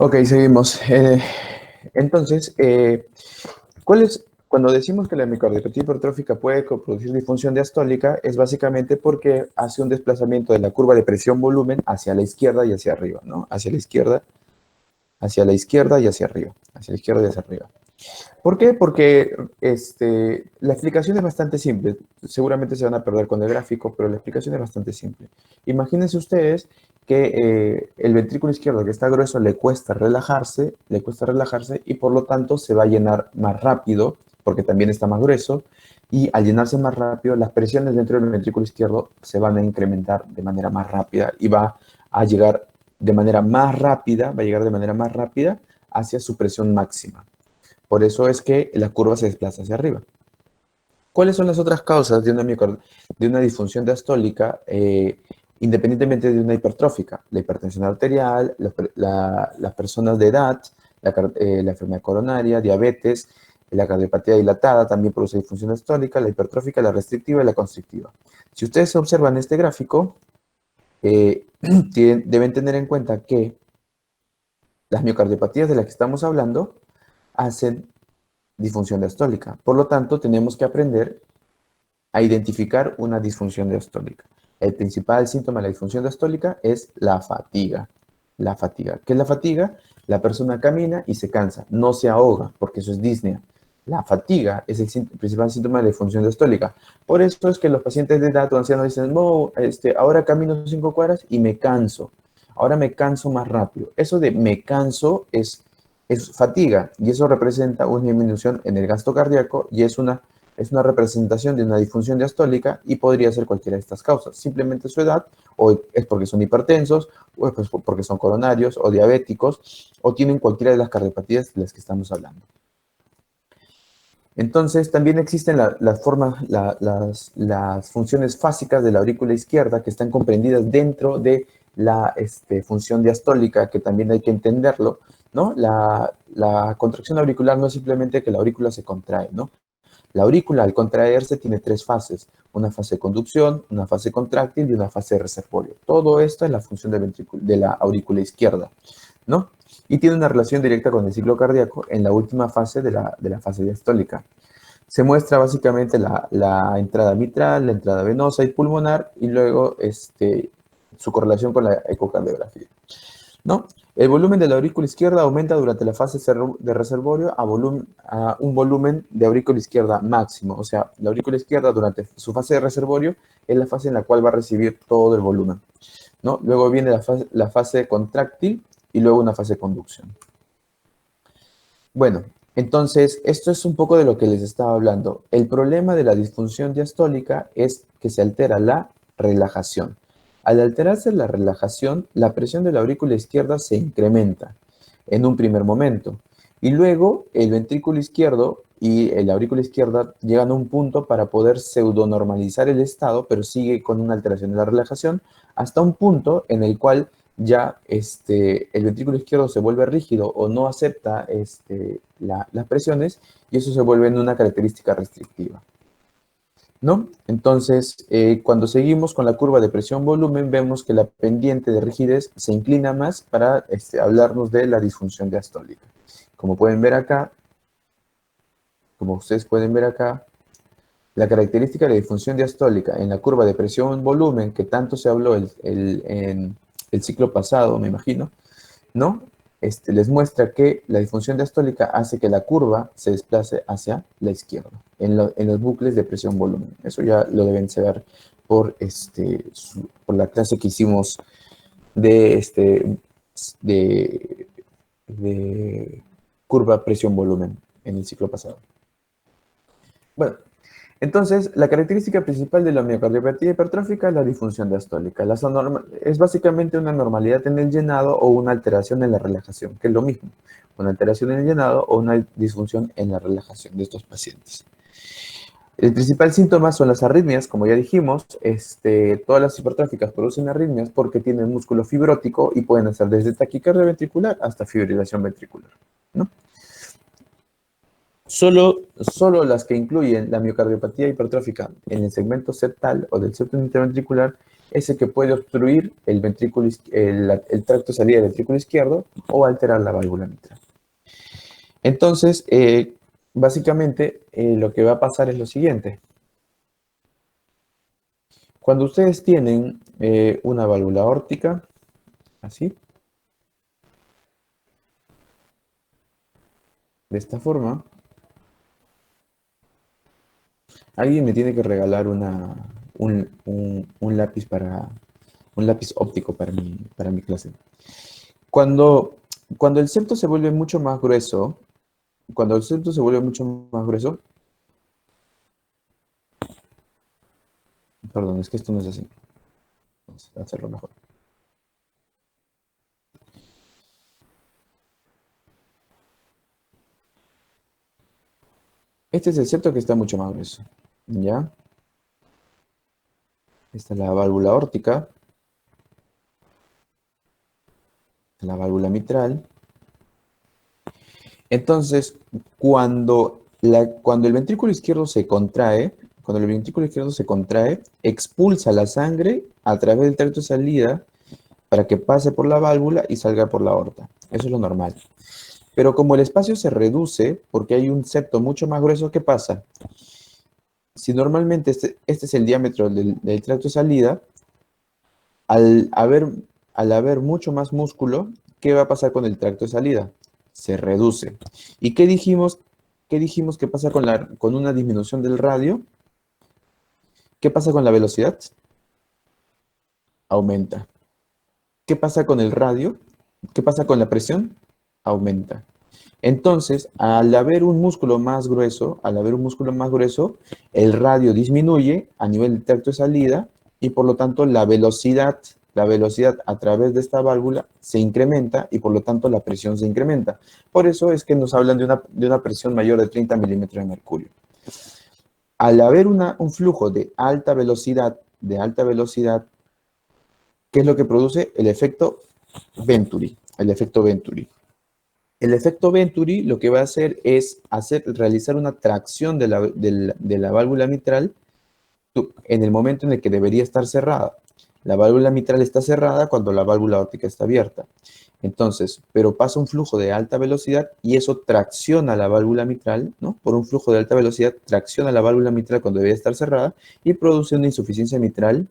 Ok, seguimos. Entonces, cuando decimos que la miocardiopatía hipertrófica puede producir disfunción diastólica, es básicamente porque hace un desplazamiento de la curva de presión-volumen hacia la izquierda y hacia arriba, ¿no? Hacia la izquierda y hacia arriba, hacia la izquierda y hacia arriba. ¿Por qué? Porque la explicación es bastante simple. Seguramente se van a perder con el gráfico, pero la explicación es bastante simple. Imagínense ustedes que el ventrículo izquierdo que está grueso le cuesta relajarse y por lo tanto se va a llenar más rápido, porque también está más grueso, y al llenarse más rápido, las presiones dentro del ventrículo izquierdo se van a incrementar de manera más rápida y va a llegar de manera más rápida, hacia su presión máxima. Por eso es que la curva se desplaza hacia arriba. ¿Cuáles son las otras causas de una disfunción diastólica independientemente de una hipertrófica? La hipertensión arterial, las personas de edad, la enfermedad coronaria, diabetes, la cardiopatía dilatada también produce disfunción diastólica, la hipertrófica, la restrictiva y la constrictiva. Si ustedes observan este gráfico, deben tener en cuenta que las miocardiopatías de las que estamos hablando hacen disfunción diastólica. Por lo tanto, tenemos que aprender a identificar una disfunción diastólica. El principal síntoma de la disfunción diastólica es la fatiga. La fatiga. ¿Qué es la fatiga? La persona camina y se cansa, no se ahoga, porque eso es disnea. La fatiga es el principal síntoma de la disfunción diastólica. Por eso es que los pacientes de edad o ancianos dicen, no, ahora camino 5 cuadras y me canso. Ahora me canso más rápido. Eso de me canso es fatiga y eso representa una disminución en el gasto cardíaco y es una representación de una disfunción diastólica y podría ser cualquiera de estas causas. Simplemente su edad, o es porque son hipertensos, o es porque son coronarios o diabéticos, o tienen cualquiera de las cardiopatías de las que estamos hablando. Entonces, también existen las funciones fásicas de la aurícula izquierda que están comprendidas dentro de la función diastólica, que también hay que entenderlo, ¿no? La contracción auricular no es simplemente que la aurícula se contrae, ¿no? La aurícula, al contraerse, tiene tres fases: una fase de conducción, una fase contráctil y una fase de reservorio. Todo esto es la función de la aurícula izquierda, ¿no? Y tiene una relación directa con el ciclo cardíaco en la última fase de la fase diastólica. Se muestra básicamente la entrada mitral, la entrada venosa y pulmonar, y luego su correlación con la ecocardiografía, ¿no? El volumen de la aurícula izquierda aumenta durante la fase de reservorio a un volumen de aurícula izquierda máximo. O sea, la aurícula izquierda durante su fase de reservorio es la fase en la cual va a recibir todo el volumen, ¿no? Luego viene la fase contráctil y luego una fase de conducción. Bueno, entonces, esto es un poco de lo que les estaba hablando. El problema de la disfunción diastólica es que se altera la relajación. Al alterarse la relajación, la presión de la aurícula izquierda se incrementa en un primer momento. Y luego el ventrículo izquierdo y la aurícula izquierda llegan a un punto para poder pseudonormalizar el estado, pero sigue con una alteración de la relajación, hasta un punto en el cual ya el ventrículo izquierdo se vuelve rígido o no acepta las presiones, y eso se vuelve en una característica restrictiva, ¿no? Entonces, cuando seguimos con la curva de presión-volumen, vemos que la pendiente de rigidez se inclina más para hablarnos de la disfunción diastólica. Como pueden ver acá, como ustedes pueden ver acá, la característica de la disfunción diastólica en la curva de presión-volumen, que tanto se habló en el ciclo pasado, me imagino, ¿no? Les muestra que la disfunción diastólica hace que la curva se desplace hacia la izquierda, en los bucles de presión-volumen. Eso ya lo deben saber por la clase que hicimos de, de curva presión-volumen en el ciclo pasado. Bueno, entonces, la característica principal de la miocardiopatía hipertrófica es la disfunción diastólica. Es básicamente una anormalidad en el llenado o una alteración en la relajación, que es lo mismo, una alteración en el llenado o una disfunción en la relajación de estos pacientes. El principal síntoma son las arritmias, como ya dijimos. Todas las hipertróficas producen arritmias porque tienen músculo fibrótico y pueden hacer desde taquicardia ventricular hasta fibrilación ventricular, ¿no? Solo las que incluyen la miocardiopatía hipertrófica en el segmento septal o del septum interventricular es el que puede obstruir el tracto de salida del ventrículo izquierdo o alterar la válvula mitral. Entonces, básicamente, lo que va a pasar es lo siguiente. Cuando ustedes tienen una válvula aórtica, así, de esta forma, alguien me tiene que regalar un lápiz un lápiz óptico para mi clase. Cuando el septo se vuelve mucho más grueso, perdón, es que esto no es así. Vamos a hacerlo mejor. Este es el septo que está mucho más grueso, ¿ya? Esta es la válvula aórtica, la válvula mitral. Entonces, cuando el ventrículo izquierdo se contrae, expulsa la sangre a través del tracto de salida para que pase por la válvula y salga por la aorta. Eso es lo normal. Pero como el espacio se reduce, porque hay un septo mucho más grueso, ¿qué pasa? Si normalmente este es el diámetro del tracto de salida, al haber mucho más músculo, ¿qué va a pasar con el tracto de salida? Se reduce. ¿Y qué dijimos que pasa con una disminución del radio? ¿Qué pasa con la velocidad? Aumenta. ¿Qué pasa con el radio? ¿Qué pasa con la presión? Aumenta. Entonces, al haber un músculo más grueso, el radio disminuye a nivel del tracto de salida y por lo tanto la velocidad a través de esta válvula se incrementa y por lo tanto la presión se incrementa. Por eso es que nos hablan de una presión mayor de 30 milímetros de mercurio. Al haber un flujo de alta velocidad, ¿qué es lo que produce? El efecto Venturi. El efecto Venturi lo que va a hacer es realizar una tracción de la válvula mitral en el momento en el que debería estar cerrada. La válvula mitral está cerrada cuando la válvula aórtica está abierta. Entonces, pero pasa un flujo de alta velocidad y eso tracciona la válvula mitral, ¿no? Por un flujo de alta velocidad, tracciona la válvula mitral cuando debería estar cerrada y produce una insuficiencia mitral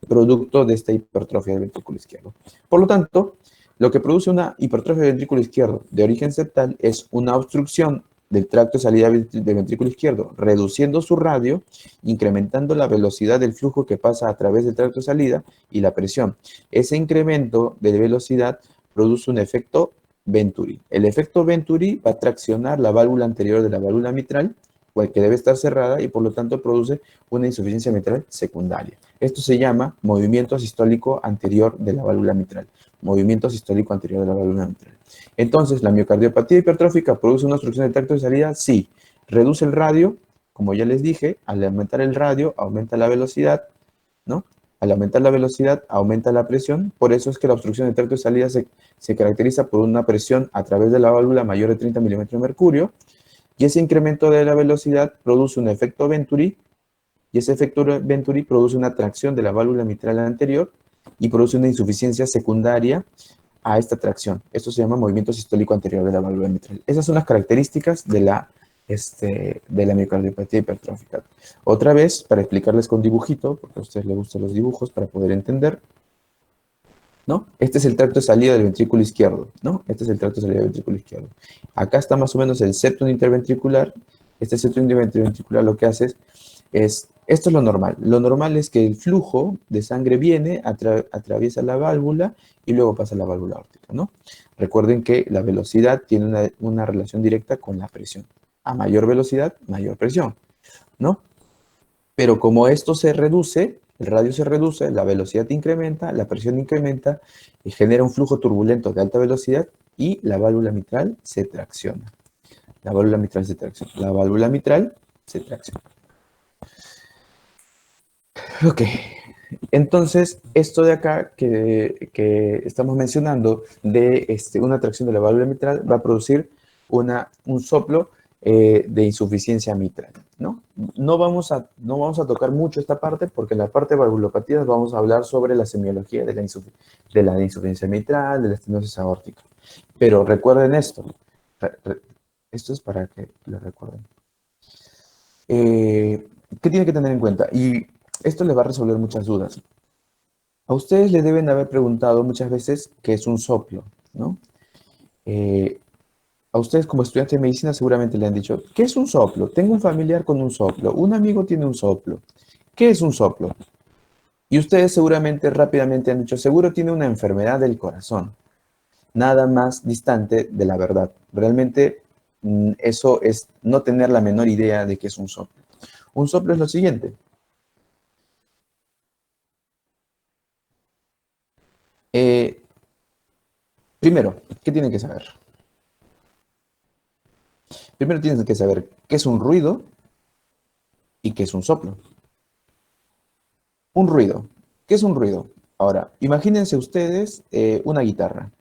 producto de esta hipertrofia del ventrículo izquierdo. Por lo tanto, lo que produce una hipertrofia del ventrículo izquierdo de origen septal es una obstrucción del tracto de salida del ventrículo izquierdo, reduciendo su radio, incrementando la velocidad del flujo que pasa a través del tracto de salida y la presión. Ese incremento de velocidad produce un efecto Venturi. El efecto Venturi va a traccionar la válvula anterior de la válvula mitral, que debe estar cerrada y por lo tanto produce una insuficiencia mitral secundaria. Esto se llama movimiento sistólico anterior de la válvula mitral. Movimiento sistólico anterior de la válvula mitral. Entonces, ¿la miocardiopatía hipertrófica produce una obstrucción del tracto de salida? Sí. ¿Reduce el radio? Como ya les dije, al aumentar el radio, aumenta la velocidad, ¿no? Al aumentar la velocidad, aumenta la presión. Por eso es que la obstrucción del tracto de salida se caracteriza por una presión a través de la válvula mayor de 30 milímetros de mercurio. Y ese incremento de la velocidad produce un efecto Venturi, y ese efecto Venturi produce una tracción de la válvula mitral anterior y produce una insuficiencia secundaria a esta tracción. Esto se llama movimiento sistólico anterior de la válvula mitral. Esas son las características de la miocardiopatía hipertrófica. Otra vez, para explicarles con dibujito, porque a ustedes les gustan los dibujos para poder entender, ¿no? Este es el tracto de salida del ventrículo izquierdo, ¿no? Este es el tracto de salida del ventrículo izquierdo. Acá está más o menos el septum interventricular. Este septum interventricular lo que hace es, esto es lo normal. Lo normal es que el flujo de sangre viene, atraviesa la válvula y luego pasa a la válvula aórtica, ¿no? Recuerden que la velocidad tiene una relación directa con la presión. A mayor velocidad, mayor presión, ¿no? Pero como esto se reduce, el radio se reduce, la velocidad incrementa, la presión incrementa y genera un flujo turbulento de alta velocidad y la válvula mitral se tracciona. La válvula mitral se tracciona. La válvula mitral se tracciona. Ok. Entonces, esto de acá que estamos mencionando de una tracción de la válvula mitral va a producir un soplo de insuficiencia mitral, ¿no? No vamos a tocar mucho esta parte porque en la parte de valvulopatías vamos a hablar sobre la semiología de la insuficiencia mitral, de la estenosis aórtica. Pero recuerden esto. Esto es para que lo recuerden. ¿Qué tienen que tener en cuenta? Y esto les va a resolver muchas dudas. A ustedes les deben haber preguntado muchas veces qué es un soplo, ¿no? A ustedes como estudiantes de medicina seguramente le han dicho, ¿qué es un soplo? Tengo un familiar con un soplo, un amigo tiene un soplo. ¿Qué es un soplo? Y ustedes seguramente rápidamente han dicho, seguro tiene una enfermedad del corazón. Nada más distante de la verdad. Realmente eso es no tener la menor idea de qué es un soplo. Un soplo es lo siguiente. Primero, ¿qué tienen que saber? Primero tienen que saber qué es un ruido y qué es un soplo. Un ruido. ¿Qué es un ruido? Ahora, imagínense ustedes una guitarra.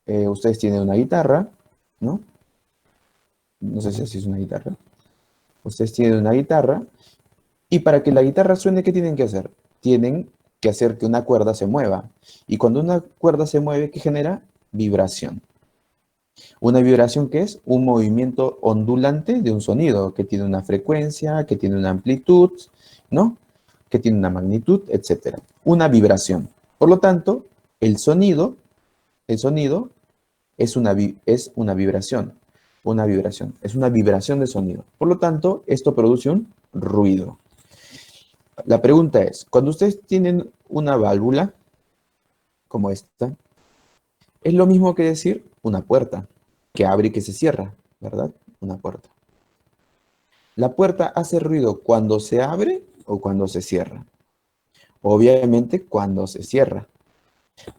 Ustedes tienen una guitarra, ¿no? No sé si así es una guitarra. Ustedes tienen una guitarra y para que la guitarra suene, ¿qué tienen que hacer? Tienen que hacer que una cuerda se mueva. Y cuando una cuerda se mueve, ¿qué genera? Vibración. Una vibración que es un movimiento ondulante de un sonido que tiene una frecuencia, que tiene una amplitud, ¿no? Que tiene una magnitud, etc. Una vibración. Por lo tanto, el sonido es una vibración. Una vibración. Es una vibración de sonido. Por lo tanto, esto produce un ruido. La pregunta es, cuando ustedes tienen una válvula como esta, es lo mismo que decir una puerta que abre y que se cierra, ¿verdad? Una puerta. ¿La puerta hace ruido cuando se abre o cuando se cierra? Obviamente cuando se cierra,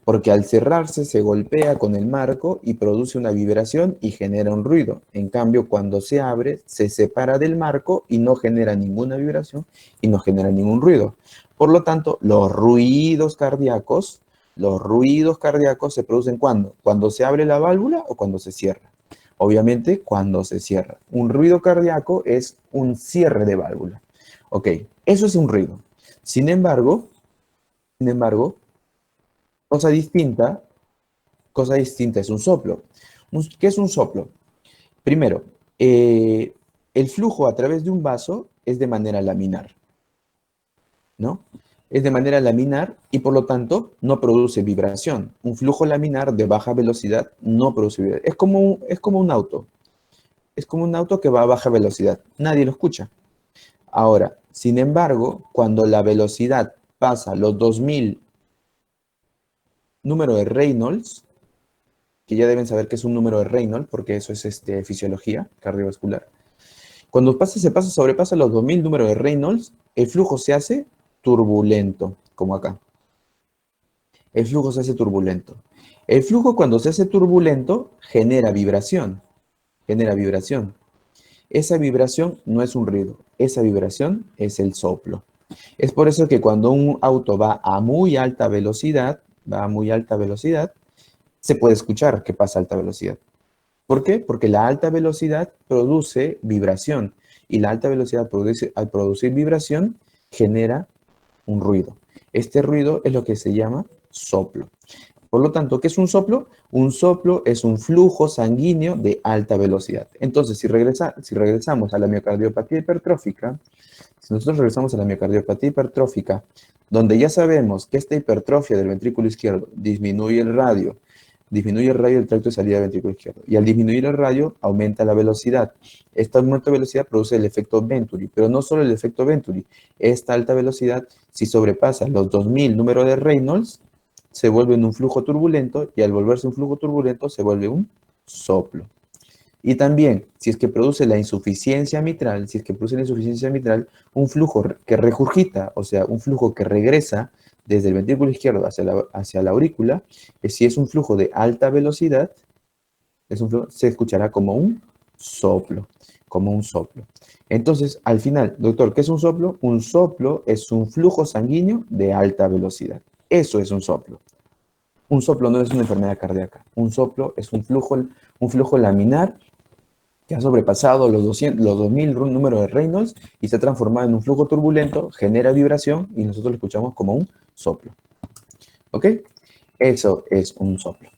porque al cerrarse se golpea con el marco y produce una vibración y genera un ruido. En cambio, cuando se abre, se separa del marco y no genera ninguna vibración y no genera ningún ruido. Por lo tanto, los ruidos cardíacos se producen ¿cuándo? ¿Cuando se abre la válvula o cuando se cierra? Obviamente, cuando se cierra. Un ruido cardíaco es un cierre de válvula. Ok, eso es un ruido. Sin embargo, cosa distinta, cosa distinta es un soplo. ¿Qué es un soplo? Primero, el flujo a través de un vaso es de manera laminar, ¿no? Es de manera laminar y por lo tanto no produce vibración. Un flujo laminar de baja velocidad no produce vibración. Es como un auto. Es como un auto que va a baja velocidad. Nadie lo escucha. Ahora, sin embargo, cuando la velocidad pasa los 2000 número de Reynolds, que ya deben saber que es un número de Reynolds, porque eso es fisiología cardiovascular. Cuando sobrepasa los 2000 números de Reynolds, el flujo se hace turbulento, como acá. El flujo se hace turbulento. El flujo cuando se hace turbulento genera vibración. Genera vibración. Esa vibración no es un ruido, esa vibración es el soplo. Es por eso que cuando un auto va a muy alta velocidad, se puede escuchar que pasa a alta velocidad. ¿Por qué? Porque la alta velocidad produce vibración y la alta velocidad al producir vibración genera un ruido. Este ruido es lo que se llama soplo. Por lo tanto, ¿qué es un soplo? Un soplo es un flujo sanguíneo de alta velocidad. Entonces, si regresamos a la miocardiopatía hipertrófica, si nosotros regresamos a la miocardiopatía hipertrófica, donde ya sabemos que esta hipertrofia del ventrículo izquierdo disminuye el radio del tracto de salida del ventrículo izquierdo. Y al disminuir el radio, aumenta la velocidad. Este aumento de velocidad produce el efecto Venturi, pero no solo el efecto Venturi. Esta alta velocidad, si sobrepasa los 2000 números de Reynolds, se vuelve en un flujo turbulento y al volverse un flujo turbulento se vuelve un soplo. Y también, si es que produce la insuficiencia mitral, un flujo que regurgita, o sea, un flujo que regresa desde el ventrículo izquierdo hacia la aurícula, si es un flujo de alta velocidad, se escuchará como un soplo. Entonces, al final, doctor, ¿qué es un soplo? Un soplo es un flujo sanguíneo de alta velocidad. Eso es un soplo. Un soplo no es una enfermedad cardíaca. Un soplo es un flujo laminar que ha sobrepasado los 2000 números de Reynolds y se ha transformado en un flujo turbulento, genera vibración y nosotros lo escuchamos como un soplo. ¿Ok? Eso es un soplo.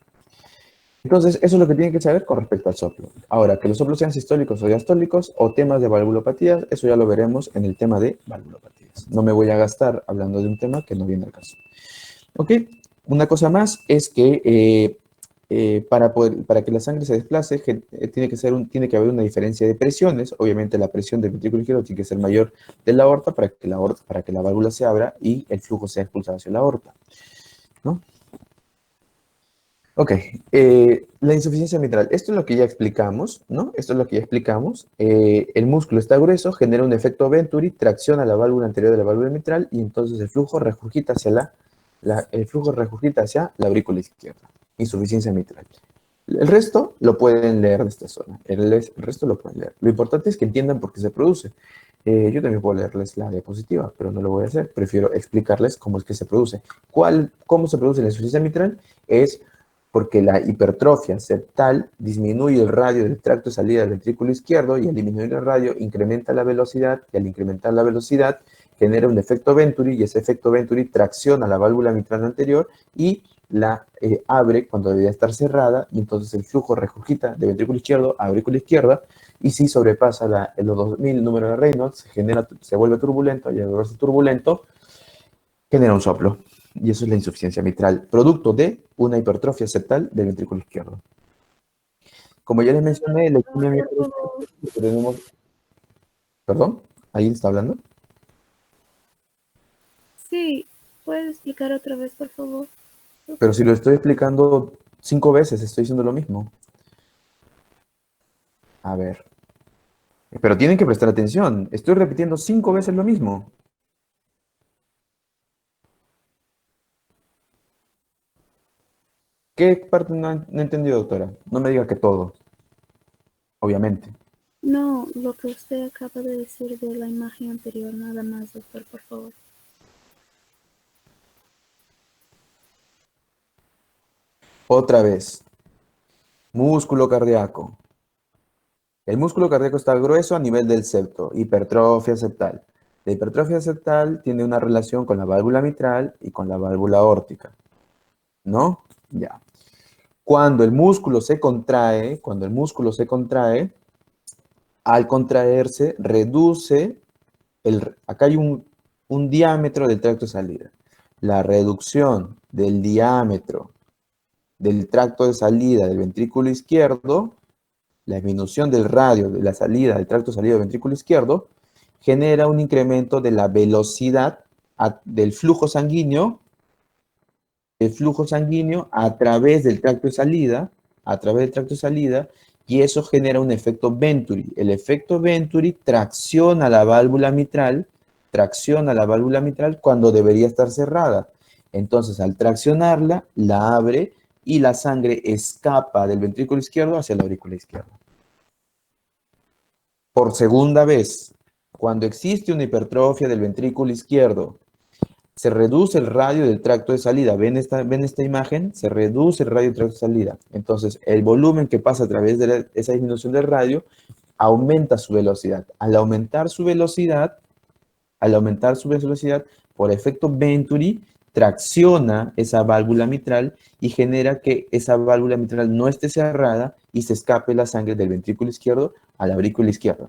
Entonces, eso es lo que tienen que saber con respecto al soplo. Ahora, que los soplos sean sistólicos o diastólicos o temas de valvulopatías, eso ya lo veremos en el tema de valvulopatías. No me voy a gastar hablando de un tema que no viene al caso. ¿Ok? Una cosa más es que para que la sangre se desplace, tiene que haber una diferencia de presiones. Obviamente, la presión del ventrículo izquierdo tiene que ser mayor de la aorta para que la válvula se abra y el flujo sea expulsado hacia la aorta, ¿no? Ok, la insuficiencia mitral. Esto es lo que ya explicamos, ¿no? Esto es lo que ya explicamos. El músculo está grueso, genera un efecto Venturi, tracciona la válvula anterior de la válvula mitral y entonces el flujo regurgita hacia la aurícula izquierda. Insuficiencia mitral. El resto lo pueden leer de esta zona. El resto lo pueden leer. Lo importante es que entiendan por qué se produce. Yo también puedo leerles la diapositiva, pero no lo voy a hacer. Prefiero explicarles cómo es que se produce. ¿Cómo se produce la insuficiencia mitral? Es porque la hipertrofia septal disminuye el radio del tracto de salida del ventrículo izquierdo y al disminuir el radio incrementa la velocidad y al incrementar la velocidad genera un efecto Venturi y ese efecto Venturi tracciona la válvula mitral anterior y la abre cuando debería estar cerrada y entonces el flujo regurgita de ventrículo izquierdo a aurícula izquierda y si sobrepasa los 2000 números de Reynolds se vuelve turbulento y al volverse turbulento genera un soplo. Y eso es la insuficiencia mitral, producto de una hipertrofia septal del ventrículo izquierdo. Como ya les mencioné, la isquemia miocardial tenemos... ¿Perdón? ¿Alguien está hablando? Sí, ¿puedes explicar otra vez, por favor? Pero si lo estoy explicando 5 veces, estoy diciendo lo mismo. A ver. Pero tienen que prestar atención. Estoy repitiendo 5 veces lo mismo. ¿Qué parte no he entendido, doctora? No me diga que todo, obviamente. No, lo que usted acaba de decir de la imagen anterior, nada más, doctor, por favor. Otra vez. Músculo cardíaco. El músculo cardíaco está grueso a nivel del septo, hipertrofia septal. La hipertrofia septal tiene una relación con la válvula mitral y con la válvula aórtica, ¿no? Ya. Cuando el músculo se contrae, al contraerse, reduce, acá hay un diámetro del tracto de salida. La reducción del diámetro del tracto de salida del ventrículo izquierdo, la disminución del radio de la salida del tracto de salida del ventrículo izquierdo, genera un incremento de la velocidad del flujo sanguíneo, a través del tracto de salida, y eso genera un efecto Venturi. El efecto Venturi tracciona la válvula mitral cuando debería estar cerrada. Entonces, al traccionarla, la abre y la sangre escapa del ventrículo izquierdo hacia la aurícula izquierda. Por segunda vez, cuando existe una hipertrofia del ventrículo izquierdo, se reduce el radio del tracto de salida. ¿Ven esta imagen? Se reduce el radio del tracto de salida. Entonces, el volumen que pasa a través de esa disminución del radio aumenta su velocidad. Al aumentar su velocidad, por efecto Venturi, tracciona esa válvula mitral y genera que esa válvula mitral no esté cerrada y se escape la sangre del ventrículo izquierdo a la aurícula izquierda.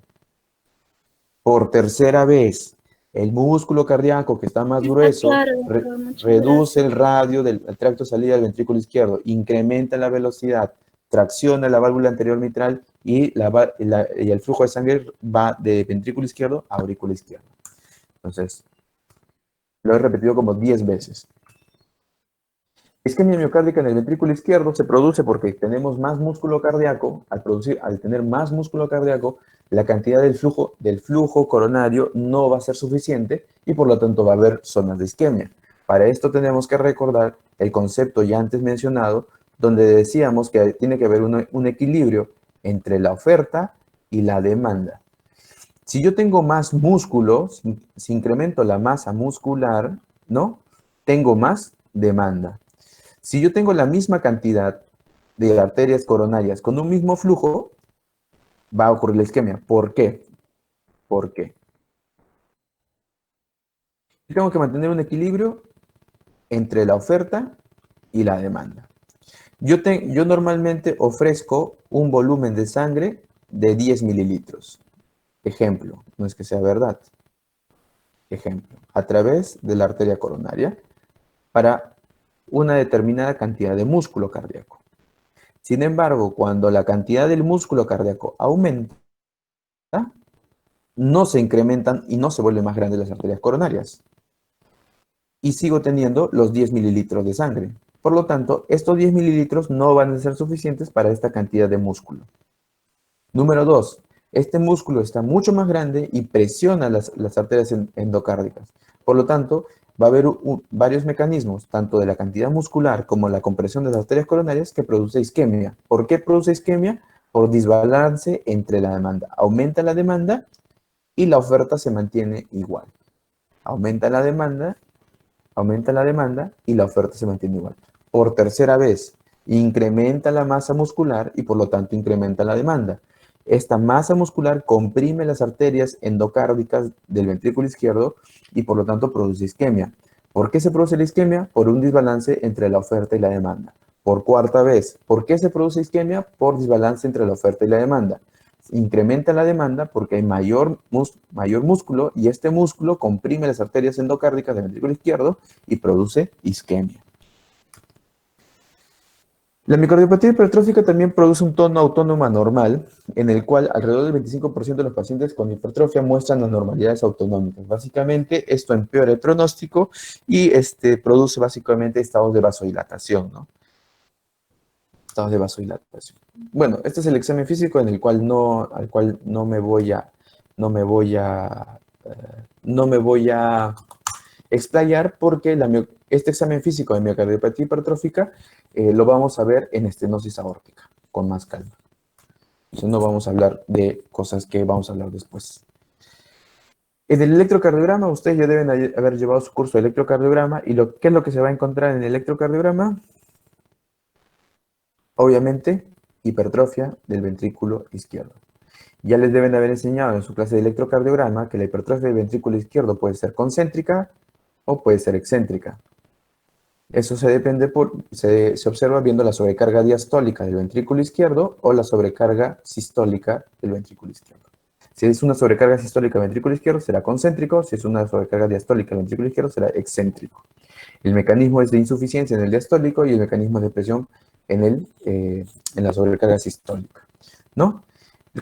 Por tercera vez, el músculo cardíaco, que está más grueso, claro, muchas reduce gracias. el radio del tracto de salida del ventrículo izquierdo, incrementa la velocidad, tracciona la válvula anterior mitral y el flujo de sangre va de ventrículo izquierdo a aurícula izquierda. Entonces, lo he repetido como 10 veces. Isquemia miocárdica en el ventrículo izquierdo se produce porque tenemos más músculo cardíaco. Al tener más músculo cardíaco, la cantidad del flujo coronario no va a ser suficiente y por lo tanto va a haber zonas de isquemia. Para esto tenemos que recordar el concepto ya antes mencionado, donde decíamos que tiene que haber un equilibrio entre la oferta y la demanda. Si yo tengo más músculo, si incremento la masa muscular, ¿no? Tengo más demanda. Si yo tengo la misma cantidad de arterias coronarias con un mismo flujo, va a ocurrir la isquemia. ¿Por qué? ¿Por qué? Yo tengo que mantener un equilibrio entre la oferta y la demanda. Yo normalmente ofrezco un volumen de sangre de 10 mililitros. Ejemplo, no es que sea verdad. Ejemplo, a través de la arteria coronaria para una determinada cantidad de músculo cardíaco. Sin embargo, cuando la cantidad del músculo cardíaco aumenta, no se incrementan y no se vuelven más grandes las arterias coronarias. Y sigo teniendo los 10 mililitros de sangre. Por lo tanto, estos 10 mililitros no van a ser suficientes para esta cantidad de músculo. Número 2. Este músculo está mucho más grande y presiona las arterias endocárdicas. Por lo tanto, va a haber varios mecanismos, tanto de la cantidad muscular como la compresión de las arterias coronarias, que produce isquemia. ¿Por qué produce isquemia? Por desbalance entre la demanda. Aumenta la demanda y la oferta se mantiene igual. Aumenta la demanda y la oferta se mantiene igual. Por tercera vez, incrementa la masa muscular y por lo tanto incrementa la demanda. Esta masa muscular comprime las arterias endocárdicas del ventrículo izquierdo y por lo tanto produce isquemia. ¿Por qué se produce la isquemia? Por un desbalance entre la oferta y la demanda. Por cuarta vez, ¿por qué se produce isquemia? Por desbalance entre la oferta y la demanda. Incrementa la demanda porque hay mayor músculo y este músculo comprime las arterias endocárdicas del ventrículo izquierdo y produce isquemia. La miocardiopatía hipertrófica también produce un tono autónomo anormal, en el cual alrededor del 25% de los pacientes con hipertrofia muestran anormalidades autonómicas. Básicamente, esto empeora el pronóstico y produce básicamente estados de vasodilatación, ¿no? Estados de vasodilatación. Bueno, este es el examen físico en el cual al cual no me voy a explayar porque este examen físico de miocardiopatía hipertrófica lo vamos a ver en estenosis aórtica, con más calma. Entonces no vamos a hablar de cosas que vamos a hablar después. En el electrocardiograma, ustedes ya deben haber llevado su curso de electrocardiograma. ¿Y qué es lo que se va a encontrar en el electrocardiograma? Obviamente, hipertrofia del ventrículo izquierdo. Ya les deben haber enseñado en su clase de electrocardiograma que la hipertrofia del ventrículo izquierdo puede ser concéntrica o puede ser excéntrica. Eso se observa viendo la sobrecarga diastólica del ventrículo izquierdo o la sobrecarga sistólica del ventrículo izquierdo. Si es una sobrecarga sistólica del ventrículo izquierdo, será concéntrico. Si es una sobrecarga diastólica del ventrículo izquierdo, será excéntrico. El mecanismo es de insuficiencia en el diastólico y el mecanismo de presión en la sobrecarga sistólica, ¿no?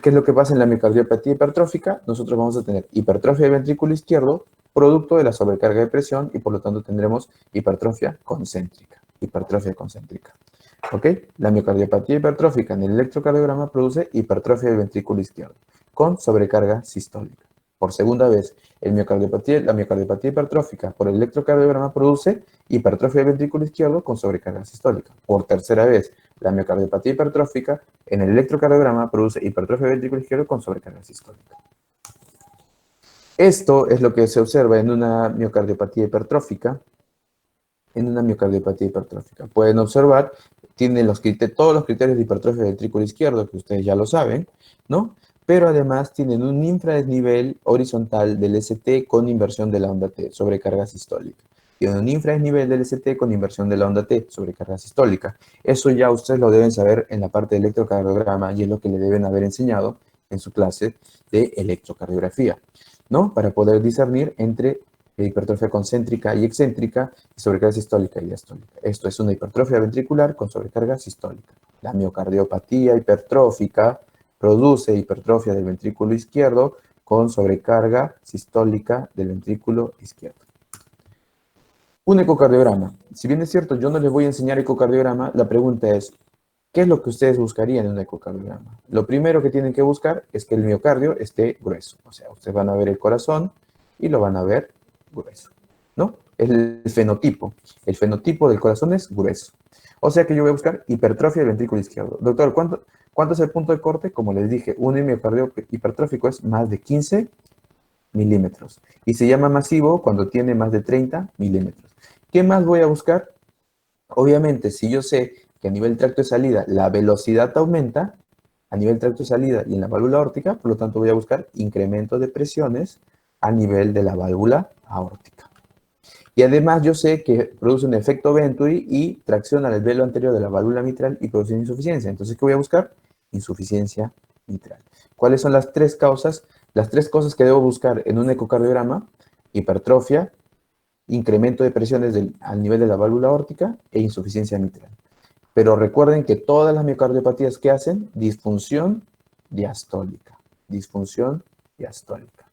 ¿Qué es lo que pasa en la miocardiopatía hipertrófica? Nosotros vamos a tener hipertrofia del ventrículo izquierdo, producto de la sobrecarga de presión, y por lo tanto tendremos hipertrofia concéntrica. Hipertrofia concéntrica. ¿Ok? La miocardiopatía hipertrófica en el electrocardiograma produce hipertrofia del ventrículo izquierdo, con sobrecarga sistólica. Por segunda vez, la miocardiopatía hipertrófica por el electrocardiograma produce hipertrofia del ventrículo izquierdo con sobrecarga sistólica. Por tercera vez, la miocardiopatía hipertrófica en el electrocardiograma produce hipertrofia del ventrículo izquierdo con sobrecarga sistólica. Esto es lo que se observa en una miocardiopatía hipertrófica. Pueden observar, tiene todos los criterios de hipertrofia del ventrículo izquierdo, que ustedes ya lo saben, ¿no? Pero además tienen un infradesnivel horizontal del ST con inversión de la onda T, sobrecarga sistólica. Tienen un infradesnivel del ST con inversión de la onda T, sobrecarga sistólica. Eso ya ustedes lo deben saber en la parte de electrocardiograma y es lo que le deben haber enseñado en su clase de electrocardiografía, ¿no? Para poder discernir entre hipertrofia concéntrica y excéntrica, y sobrecarga sistólica y diastólica. Esto es una hipertrofia ventricular con sobrecarga sistólica. La miocardiopatía hipertrófica produce hipertrofia del ventrículo izquierdo con sobrecarga sistólica del ventrículo izquierdo. Un ecocardiograma. Si bien es cierto, yo no les voy a enseñar ecocardiograma, la pregunta es, ¿qué es lo que ustedes buscarían en un ecocardiograma? Lo primero que tienen que buscar es que el miocardio esté grueso. O sea, ustedes van a ver el corazón y lo van a ver grueso, ¿no? Es el fenotipo. El fenotipo del corazón es grueso. O sea que yo voy a buscar hipertrofia del ventrículo izquierdo. Doctor, ¿cuánto es el punto de corte? Como les dije, un miocardio hipertrófico es más de 15 milímetros. Y se llama masivo cuando tiene más de 30 milímetros. ¿Qué más voy a buscar? Obviamente, si yo sé que a nivel tracto de salida la velocidad aumenta, a nivel tracto de salida y en la válvula aórtica, por lo tanto voy a buscar incremento de presiones a nivel de la válvula aórtica. Y además yo sé que produce un efecto Venturi y tracciona el velo anterior de la válvula mitral y produce insuficiencia. Entonces, ¿qué voy a buscar? Insuficiencia mitral. ¿Cuáles son las tres causas? Las tres cosas que debo buscar en un ecocardiograma: hipertrofia, incremento de presiones al nivel de la válvula aórtica e insuficiencia mitral. Pero recuerden que todas las miocardiopatías que hacen disfunción diastólica. Disfunción diastólica.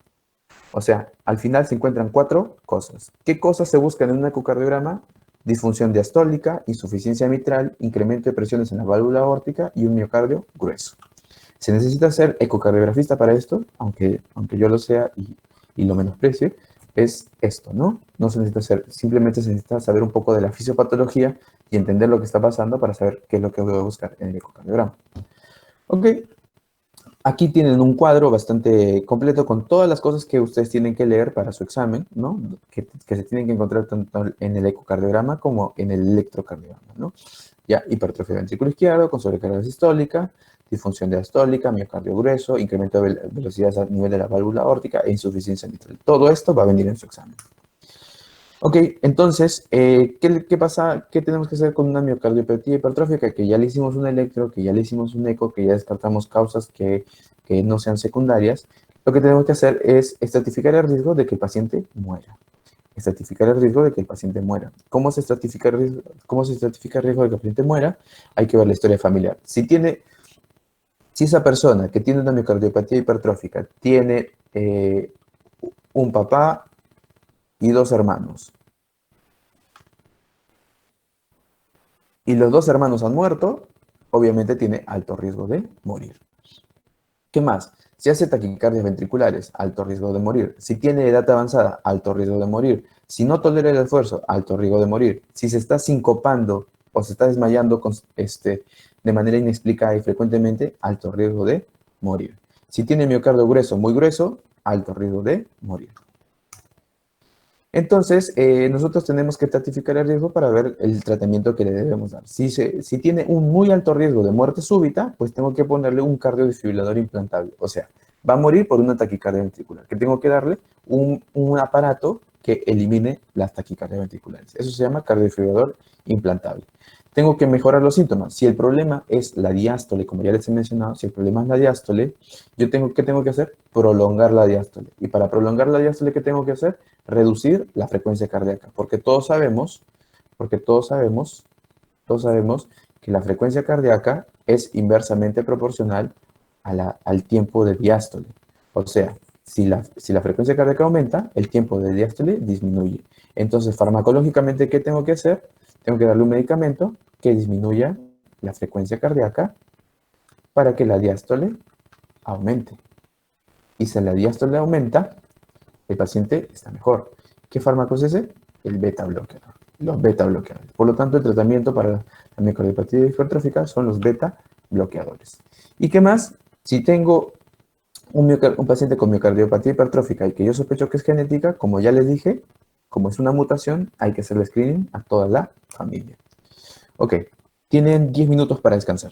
O sea, al final se encuentran cuatro cosas. ¿Qué cosas se buscan en un ecocardiograma? Disfunción diastólica, insuficiencia mitral, incremento de presiones en la válvula aórtica y un miocardio grueso. Se necesita ser ecocardiografista para esto, aunque yo lo sea y lo menosprecie, es esto, ¿no? No se necesita hacer, simplemente se necesita saber un poco de la fisiopatología y entender lo que está pasando para saber qué es lo que voy a buscar en el ecocardiograma. Ok. Aquí tienen un cuadro bastante completo con todas las cosas que ustedes tienen que leer para su examen, ¿no? Que se tienen que encontrar tanto en el ecocardiograma como en el electrocardiograma, ¿no? Ya, hipertrofia del ventrículo izquierdo con sobrecarga sistólica, disfunción diastólica, miocardio grueso, incremento de velocidad a nivel de la válvula aórtica e insuficiencia mitral. Todo esto va a venir en su examen. Ok, entonces, ¿qué pasa? ¿Qué tenemos que hacer con una miocardiopatía hipertrófica? Que ya le hicimos un electro, que ya le hicimos un eco, que ya descartamos causas que no sean secundarias. Lo que tenemos que hacer es estratificar el riesgo de que el paciente muera. Estratificar el riesgo de que el paciente muera. ¿Cómo se estratifica el riesgo de que el paciente muera? Hay que ver la historia familiar. Si esa persona que tiene una miocardiopatía hipertrófica tiene un papá y dos hermanos, y los dos hermanos han muerto, obviamente tiene alto riesgo de morir. ¿Qué más? Si hace taquicardias ventriculares, alto riesgo de morir. Si tiene edad avanzada, alto riesgo de morir. Si no tolera el esfuerzo, alto riesgo de morir. Si se está sincopando o se está desmayando de manera inexplicada y frecuentemente, alto riesgo de morir. Si tiene miocardio grueso, muy grueso, alto riesgo de morir. Entonces, nosotros tenemos que estratificar el riesgo para ver el tratamiento que le debemos dar. Si tiene un muy alto riesgo de muerte súbita, pues tengo que ponerle un cardiodesfibrilador implantable. O sea, va a morir por una taquicardia ventricular, que tengo que darle un aparato que elimine las taquicardias ventriculares. Eso se llama cardiodesfibrilador implantable. Tengo que mejorar los síntomas. Si el problema es la diástole, como ya les he mencionado, si el problema es la diástole, ¿qué tengo que hacer? Prolongar la diástole. Y para prolongar la diástole, ¿qué tengo que hacer? Reducir la frecuencia cardíaca. Porque todos sabemos que la frecuencia cardíaca es inversamente proporcional al tiempo de diástole. O sea, si la frecuencia cardíaca aumenta, el tiempo de diástole disminuye. Entonces, farmacológicamente, ¿qué tengo que hacer? Tengo que darle un medicamento que disminuya la frecuencia cardíaca para que la diástole aumente. Y si la diástole aumenta, el paciente está mejor. ¿Qué fármaco es ese? El beta bloqueador. Los beta bloqueadores. Por lo tanto, el tratamiento para la miocardiopatía hipertrófica son los beta bloqueadores. ¿Y qué más? Si tengo un paciente con miocardiopatía hipertrófica y que yo sospecho que es genética, como ya les dije, como es una mutación, hay que hacer el screening a toda la familia. Ok, tienen 10 minutos para descansar.